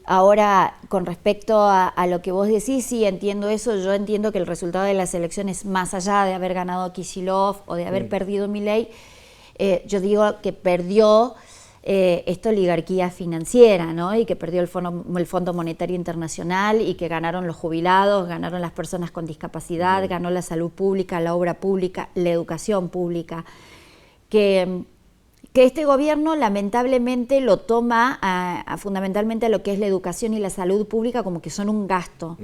Ahora, con respecto a lo que vos decís, sí, entiendo eso. Yo entiendo que el resultado de las elecciones, más allá de haber ganado Kicillof o de haber perdido Milei, yo digo que perdió esta oligarquía financiera, ¿no? Y que perdió el Fondo Monetario Internacional, y que ganaron los jubilados, ganaron las personas con discapacidad, ganó la salud pública, la obra pública, la educación pública. Que este gobierno lamentablemente lo toma fundamentalmente a lo que es la educación y la salud pública como que son un gasto.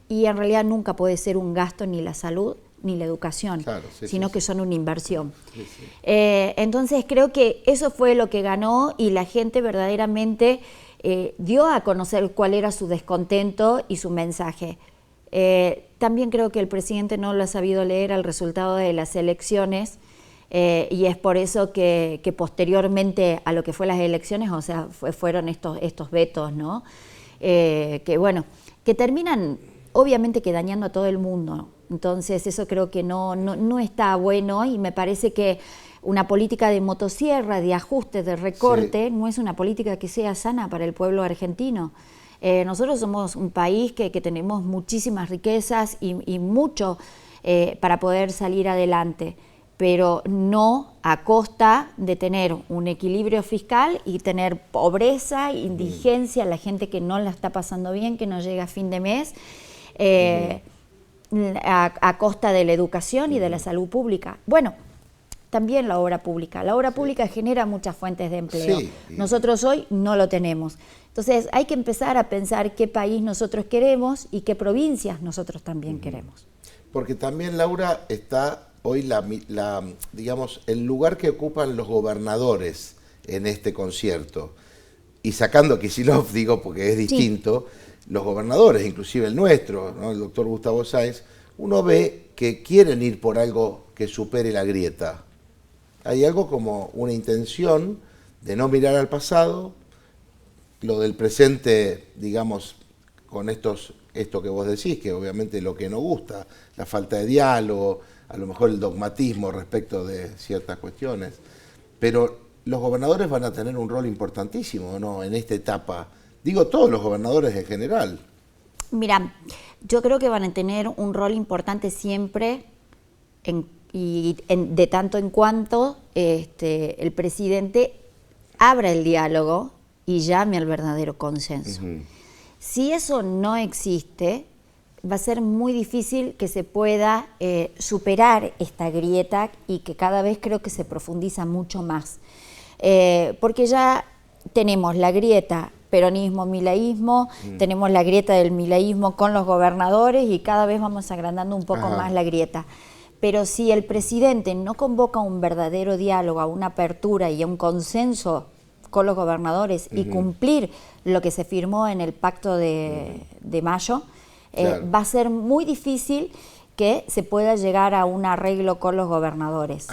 Y en realidad nunca puede ser un gasto ni la salud ni la educación, sino que son una inversión. Entonces creo que eso fue lo que ganó, y la gente verdaderamente dio a conocer cuál era su descontento y su mensaje. También creo que el presidente no lo ha sabido leer al resultado de las elecciones, y es por eso que posteriormente a lo que fue las elecciones, o sea, fueron estos vetos, ¿no? Que bueno, que terminan obviamente que dañando a todo el mundo. Entonces eso creo que no está bueno, y me parece que una política de motosierra, de ajuste, de recorte, no es una política que sea sana para el pueblo argentino. Nosotros somos un país que tenemos muchísimas riquezas y mucho para poder salir adelante, pero no a costa de tener un equilibrio fiscal y tener pobreza, indigencia, la gente que no la está pasando bien, que no llega a fin de mes, a costa de la educación y de la salud pública. Bueno, también la obra pública. La obra pública genera muchas fuentes de empleo. Nosotros hoy no lo tenemos. Entonces hay que empezar a pensar qué país nosotros queremos y qué provincias nosotros también queremos. Porque también, Laura, está hoy digamos, el lugar que ocupan los gobernadores en este concierto. Y sacando a Kicillof, digo, porque es distinto, los gobernadores, inclusive el nuestro, ¿no? El doctor Gustavo Sáenz, uno ve que quieren ir por algo que supere la grieta. Hay algo como una intención de no mirar al pasado, lo del presente, digamos, con esto que vos decís, que obviamente lo que no gusta, la falta de diálogo, a lo mejor el dogmatismo respecto de ciertas cuestiones, pero los gobernadores van a tener un rol importantísimo, ¿no?, en esta etapa. Digo, todos los gobernadores en general. Mira, yo creo que van a tener un rol importante siempre, de tanto en cuanto el presidente abra el diálogo y llame al verdadero consenso. Si eso no existe, va a ser muy difícil que se pueda superar esta grieta, y que cada vez creo que se profundiza mucho más. Porque ya tenemos la grieta peronismo-mileísmo, tenemos la grieta del mileísmo con los gobernadores, y cada vez vamos agrandando un poco más la grieta. Pero si el presidente no convoca un verdadero diálogo, a una apertura y a un consenso con los gobernadores y cumplir lo que se firmó en el pacto de mayo, va a ser muy difícil que se pueda llegar a un arreglo con los gobernadores.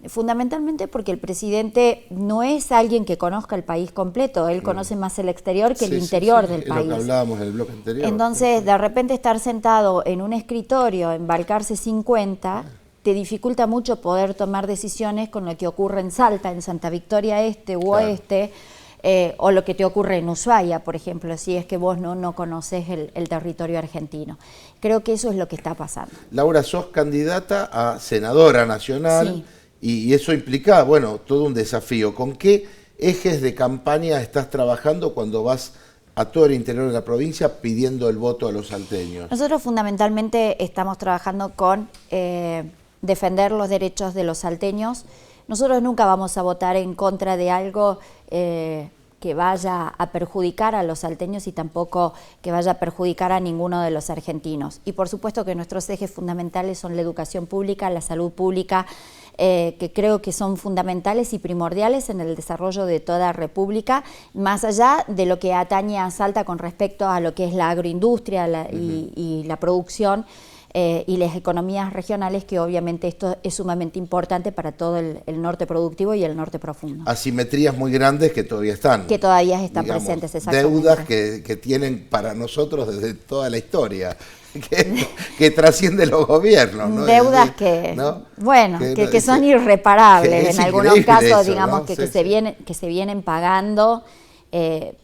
Fundamentalmente porque el presidente no es alguien que conozca el país completo, él conoce más el exterior que el interior del país. Lo que hablábamos en el bloque anterior. Entonces, de repente estar sentado en un escritorio, embalcarse 50, te dificulta mucho poder tomar decisiones con lo que ocurre en Salta, en Santa Victoria Este u Oeste, o lo que te ocurre en Ushuaia, por ejemplo, si es que vos no conoces el territorio argentino. Creo que eso es lo que está pasando. Laura, sos candidata a senadora nacional, y eso implica, bueno, todo un desafío. ¿Con qué ejes de campaña estás trabajando cuando vas a todo el interior de la provincia pidiendo el voto a los salteños? Nosotros fundamentalmente estamos trabajando con defender los derechos de los salteños. Nosotros nunca vamos a votar en contra de algo que vaya a perjudicar a los salteños, y tampoco que vaya a perjudicar a ninguno de los argentinos. Y por supuesto que nuestros ejes fundamentales son la educación pública, la salud pública, que creo que son fundamentales y primordiales en el desarrollo de toda república, más allá de lo que atañe a Salta con respecto a lo que es la agroindustria y la producción. y las economías regionales, que obviamente esto es sumamente importante para todo el norte productivo y el norte profundo. Asimetrías muy grandes que todavía están. Que todavía están digamos, presentes, exactamente. Deudas que tienen para nosotros desde toda la historia. Que trasciende los gobiernos, ¿no? Deudas que son irreparables en algunos casos, eso, digamos, ¿no? que se vienen pagando,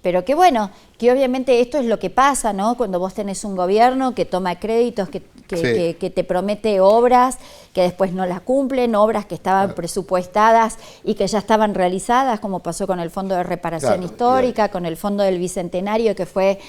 pero que bueno, que obviamente esto es lo que pasa, ¿no? Cuando vos tenés un gobierno que toma créditos, que te promete obras, que después no las cumplen, obras que estaban presupuestadas y que ya estaban realizadas, como pasó con el Fondo de Reparación Histórica, con el Fondo del Bicentenario, que fue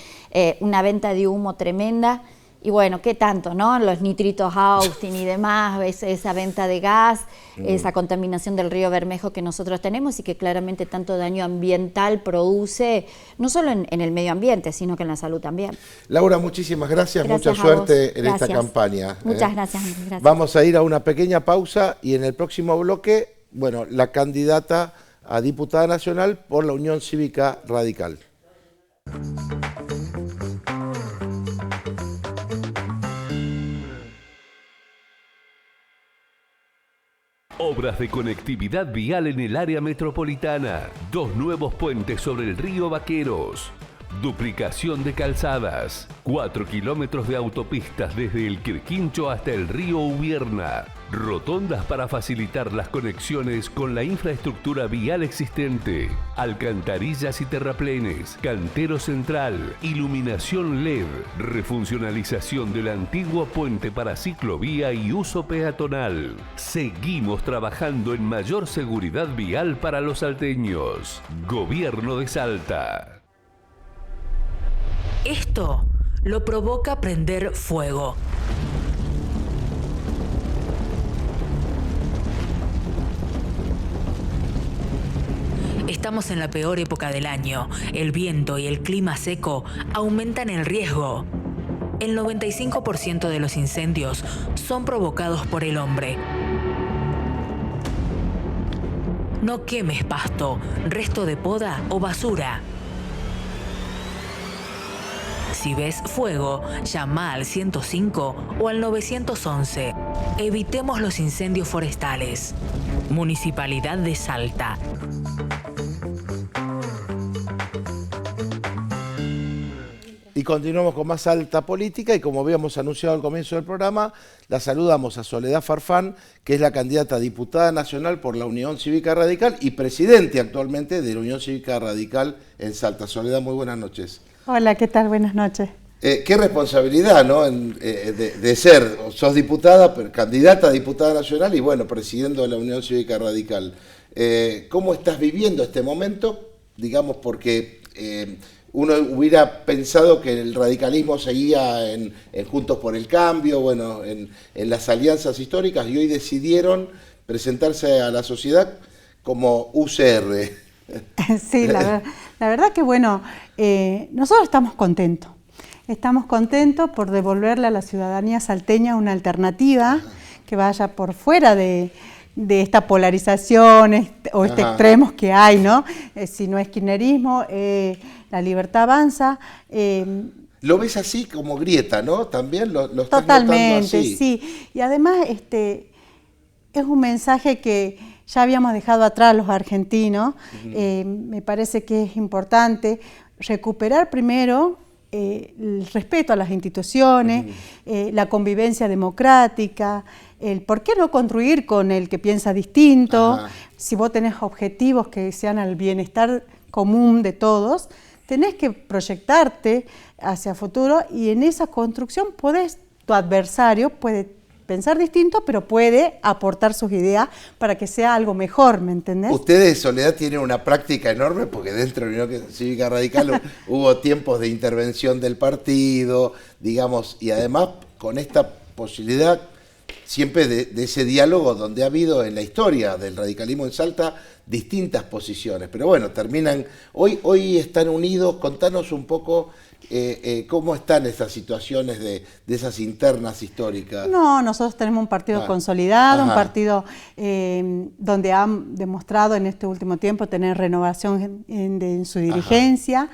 una venta de humo tremenda. Y bueno, ¿qué tanto, no? Los nitritos Austin y demás, esa venta de gas, esa contaminación del río Bermejo que nosotros tenemos y que claramente tanto daño ambiental produce, no solo en el medio ambiente, sino que en la salud también. Laura, muchísimas gracias mucha suerte en esta campaña. Muchas gracias. Vamos a ir a una pequeña pausa y en el próximo bloque, bueno, la candidata a diputada nacional por la Unión Cívica Radical. Obras de conectividad vial en el área metropolitana. 2 nuevos puentes sobre el río Vaqueros. Duplicación de calzadas. 4 kilómetros de autopistas desde el Quirquincho hasta el río Ubierna. Rotondas para facilitar las conexiones con la infraestructura vial existente. Alcantarillas y terraplenes. Cantero central. Iluminación LED. Refuncionalización del antiguo puente para ciclovía y uso peatonal. Seguimos trabajando en mayor seguridad vial para los salteños. Gobierno de Salta. Esto lo provoca prender fuego. Estamos en la peor época del año. El viento y el clima seco aumentan el riesgo. El 95% de los incendios son provocados por el hombre. No quemes pasto, resto de poda o basura. Si ves fuego, llama al 105 o al 911. Evitemos los incendios forestales. Municipalidad de Salta. Y continuamos con más Alta Política y como habíamos anunciado al comienzo del programa, la saludamos a Soledad Farfán, que es la candidata a diputada nacional por la Unión Cívica Radical y presidente actualmente de la Unión Cívica Radical en Salta. Soledad, muy buenas noches. Hola, ¿qué tal? Buenas noches. Qué responsabilidad, ¿no? De ser, sos diputada, candidata a diputada nacional y bueno, presidiendo la Unión Cívica Radical. ¿Cómo estás viviendo este momento? Digamos, porque uno hubiera pensado que el radicalismo seguía en Juntos por el Cambio, bueno, en las alianzas históricas y hoy decidieron presentarse a la sociedad como UCR. Sí, la verdad que bueno, nosotros estamos contentos. Estamos contentos por devolverle a la ciudadanía salteña una alternativa que vaya por fuera de esta polarización o extremos que hay, ¿no? Si no es kirchnerismo, la libertad avanza. Lo ves así como grieta, ¿no? También lo estás totalmente, notando así. Sí. Y además es un mensaje que ya habíamos dejado atrás los argentinos. Me parece que es importante recuperar primero el respeto a las instituciones, la convivencia democrática, el por qué no construir con el que piensa distinto. Si vos tenés objetivos que sean al bienestar común de todos, tenés que proyectarte hacia futuro y en esa construcción tu adversario puede pensar distinto, pero puede aportar sus ideas para que sea algo mejor, ¿me entendés? Ustedes, Soledad, tienen una práctica enorme porque dentro de la Unión Cívica Radical hubo tiempos de intervención del partido, digamos, y además con esta posibilidad siempre de ese diálogo donde ha habido en la historia del radicalismo en Salta distintas posiciones. Pero bueno, terminan, hoy están unidos, contanos un poco cómo están estas situaciones de esas internas históricas. No, nosotros tenemos un partido consolidado, un partido donde han demostrado en este último tiempo tener renovación en su dirigencia.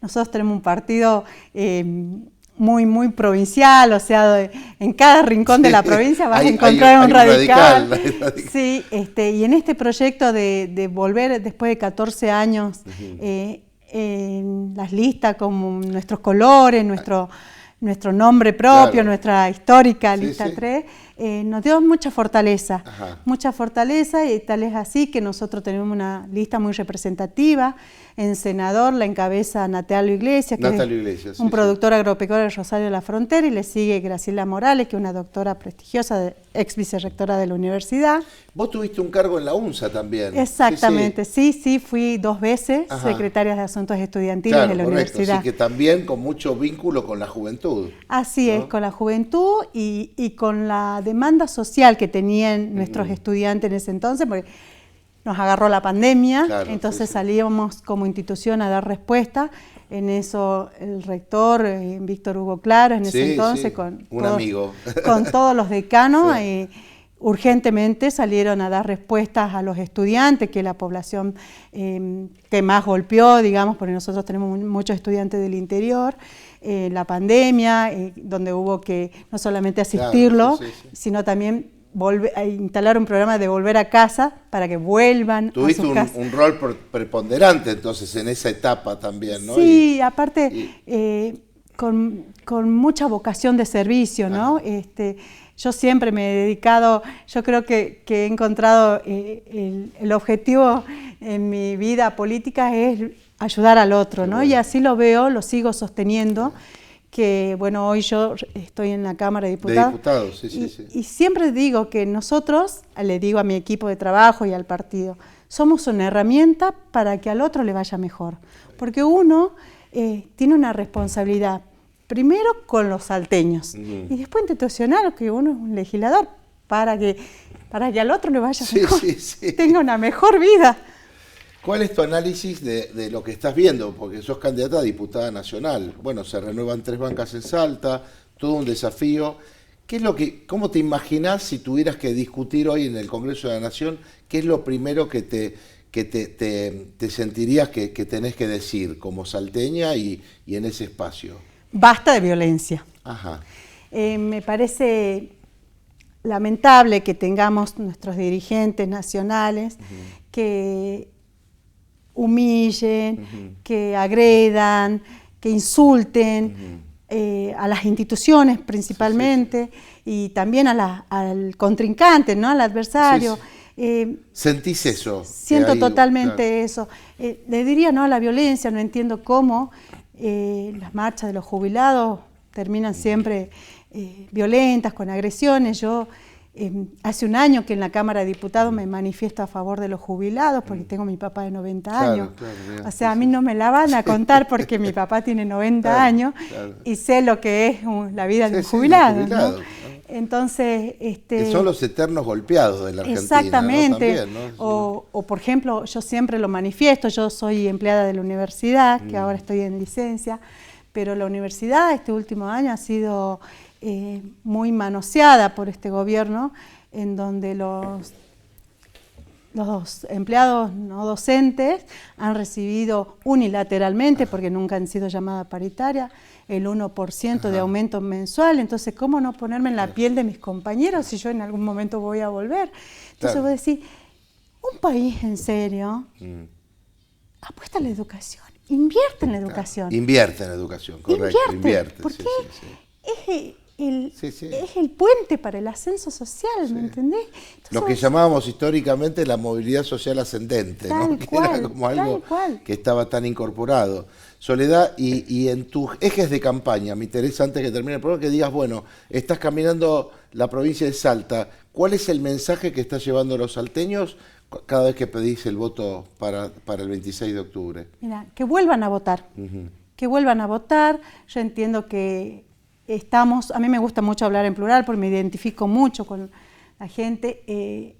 Nosotros tenemos un partido muy, muy provincial, o sea, en cada rincón de la provincia vas a encontrar un radical. Sí, y en este proyecto de volver después de 14 años en las listas con nuestros colores, nuestro nombre propio, nuestra histórica lista 3, nos dio mucha fortaleza, y tal es así que nosotros tenemos una lista muy representativa. En senador la encabeza Natalio Iglesias, que es un productor agropecuario de Rosario de la Frontera, y le sigue Graciela Morales, que es una doctora prestigiosa, ex vicerrectora de la universidad. Vos tuviste un cargo en la UNSA también. Exactamente, sí, fui 2 veces secretaria de Asuntos Estudiantiles de la universidad. Así que también con mucho vínculo con la juventud. Así es, con la juventud y con la demanda social que tenían nuestros estudiantes en ese entonces, porque nos agarró la pandemia, entonces salíamos como institución a dar respuesta. En eso el rector, Víctor Hugo Claro, en ese entonces, con todos los decanos, urgentemente salieron a dar respuestas a los estudiantes, que es la población que más golpeó, digamos, porque nosotros tenemos muchos estudiantes del interior. La pandemia, donde hubo que no solamente asistirlo, sino también a instalar un programa de volver a casa para que vuelvan a su casa. Tuviste un rol preponderante entonces en esa etapa también, ¿no? Sí, aparte con mucha vocación de servicio, ¿no? Yo siempre me he dedicado, yo creo que he encontrado el objetivo en mi vida política es ayudar al otro, ¿no? Y así lo veo, lo sigo sosteniendo. Que bueno, hoy yo estoy en la Cámara de Diputados. Y siempre digo que nosotros, le digo a mi equipo de trabajo y al partido, somos una herramienta para que al otro le vaya mejor. Porque uno tiene una responsabilidad, primero con los salteños, y después institucional, que uno es un legislador, para que al otro le vaya mejor, tenga una mejor vida. ¿Cuál es tu análisis de lo que estás viendo? Porque sos candidata a diputada nacional. Bueno, se renuevan 3 bancas en Salta, todo un desafío. ¿Cómo te imaginás si tuvieras que discutir hoy en el Congreso de la Nación? ¿Qué es lo primero que te sentirías que tenés que decir como salteña y en ese espacio? Basta de violencia. Me parece lamentable que tengamos nuestros dirigentes nacionales que humillen, que agredan, que insulten a las instituciones principalmente y también al contrincante, ¿no? Al adversario. ¿Sentís eso? Siento totalmente eso. Le diría no a la violencia, no entiendo cómo las marchas de los jubilados terminan siempre violentas, con agresiones. Yo hace un año que en la Cámara de Diputados me manifiesto a favor de los jubilados porque tengo a mi papá de 90 años. O sea, a mí no me la van a contar porque mi papá tiene 90 años y sé lo que es la vida de un jubilado. ¿No? Entonces, que son los eternos golpeados de la Argentina. Exactamente. ¿No? También, ¿no? O, por ejemplo, yo siempre lo manifiesto, yo soy empleada de la universidad, que ahora estoy en licencia, pero la universidad este último año ha sido muy manoseada por este gobierno, en donde los empleados no docentes han recibido unilateralmente, porque nunca han sido llamadas paritarias, el 1% de aumento mensual. Entonces, ¿cómo no ponerme en la piel de mis compañeros si yo en algún momento voy a volver? Entonces vos decís, un país en serio apuesta a la educación, invierte en la educación. Invierte en la educación, correcto. Invierte, porque es el puente para el ascenso social, ¿me entendés? Entonces, lo que llamábamos históricamente la movilidad social ascendente, ¿no? Que era como algo que estaba tan incorporado. Soledad, y en tus ejes de campaña, me interesa antes que termine el programa que digas, bueno, estás caminando la provincia de Salta, ¿cuál es el mensaje que estás llevando a los salteños cada vez que pedís el voto para el 26 de octubre? Mira, que vuelvan a votar, que vuelvan a votar. Yo entiendo que a mí me gusta mucho hablar en plural porque me identifico mucho con la gente.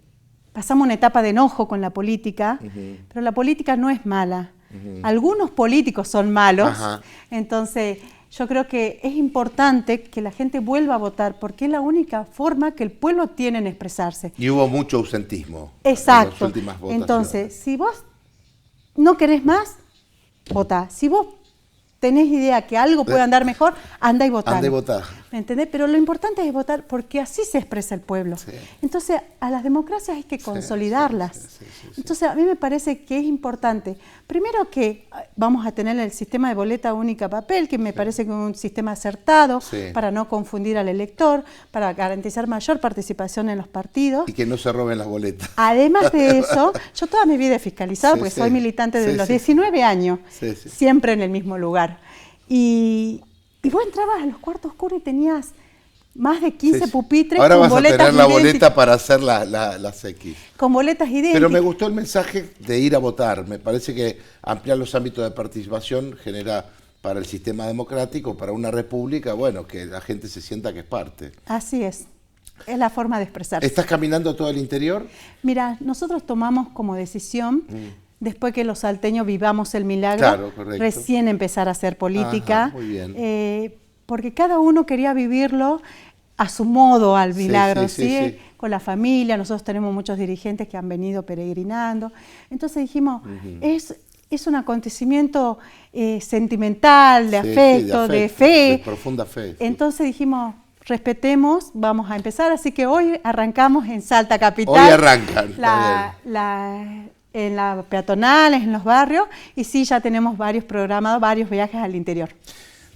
Pasamos una etapa de enojo con la política, pero la política no es mala. Algunos políticos son malos, entonces yo creo que es importante que la gente vuelva a votar porque es la única forma que el pueblo tiene en expresarse. Y hubo mucho ausentismo. Exacto. En las últimas votaciones. Entonces, si vos no querés más, votá. Si vos tenés idea que algo puede andar mejor, anda y votá. Anda y votá. ¿Me entendés? Pero lo importante es votar porque así se expresa el pueblo. Sí. Entonces, a las democracias hay que consolidarlas. Sí. Entonces, a mí me parece que es importante, primero que vamos a tener el sistema de boleta única papel, que me parece que es un sistema acertado para no confundir al elector, para garantizar mayor participación en los partidos. Y que no se roben las boletas. Además de eso, yo toda mi vida he fiscalizado, porque soy militante desde los 19 años, siempre en el mismo lugar. Y vos entrabas a los cuartos oscuros y tenías más de 15 pupitres Ahora con vas boletas a tener la idénticas, boleta para hacer las X. con boletas idénticas. Pero me gustó el mensaje de ir a votar. Me parece que ampliar los ámbitos de participación genera para el sistema democrático, para una república, bueno, que la gente se sienta que es parte. Así es la forma de expresarse. ¿Estás caminando todo el interior? Mira, nosotros tomamos como decisión, después que los salteños vivamos el milagro, recién empezar a hacer política. Ajá, muy bien. Porque cada uno quería vivirlo a su modo al milagro, ¿sí? Con la familia. Nosotros tenemos muchos dirigentes que han venido peregrinando. Entonces dijimos, es un acontecimiento sentimental, de afecto, de fe. De profunda fe. Entonces dijimos, respetemos, vamos a empezar. Así que hoy arrancamos en Salta Capital. Hoy arrancan. En las peatonales, en los barrios, y sí, ya tenemos varios programados, varios viajes al interior.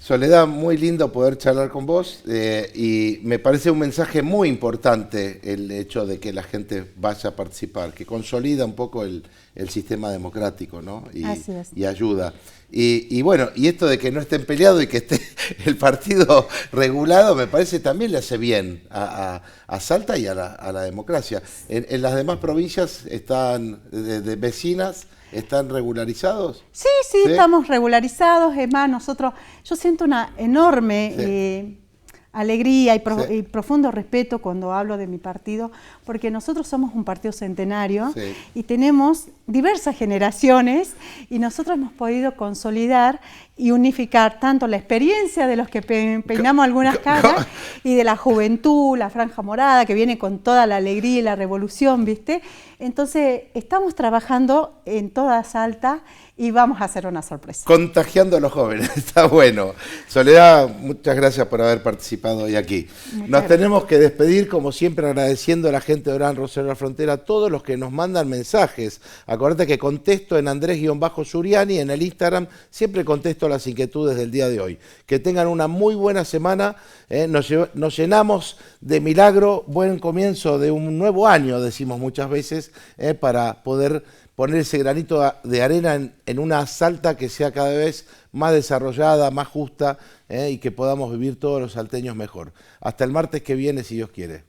Soledad, muy lindo poder charlar con vos y me parece un mensaje muy importante el hecho de que la gente vaya a participar, que consolida un poco el sistema democrático, ¿no? Así es. Y ayuda. Y bueno, y esto de que no estén peleados y que esté el partido regulado, me parece también le hace bien a Salta y a la democracia. En las demás provincias están de vecinas. ¿Están regularizados? Sí, estamos regularizados. Es más, yo siento una enorme alegría y profundo respeto cuando hablo de mi partido, porque nosotros somos un partido centenario y tenemos diversas generaciones y nosotros hemos podido consolidar y unificar tanto la experiencia de los que peinamos algunas caras y de la juventud, la franja morada que viene con toda la alegría y la revolución, ¿viste? Entonces estamos trabajando en toda Salta y vamos a hacer una sorpresa. Contagiando a los jóvenes, está bueno. Soledad, muchas gracias por haber participado hoy aquí. Nos tenemos que despedir, como siempre, agradeciendo a la gente de Orán, Rosario de la Frontera, a todos los que nos mandan mensajes. Acuérdate que contesto en Andrés-Suriani, en el Instagram, siempre contesto las inquietudes del día de hoy. Que tengan una muy buena semana, nos llenamos de milagro, buen comienzo de un nuevo año, decimos muchas veces, para poder poner ese granito de arena en una Salta que sea cada vez más desarrollada, más justa y que podamos vivir todos los salteños mejor. Hasta el martes que viene, si Dios quiere.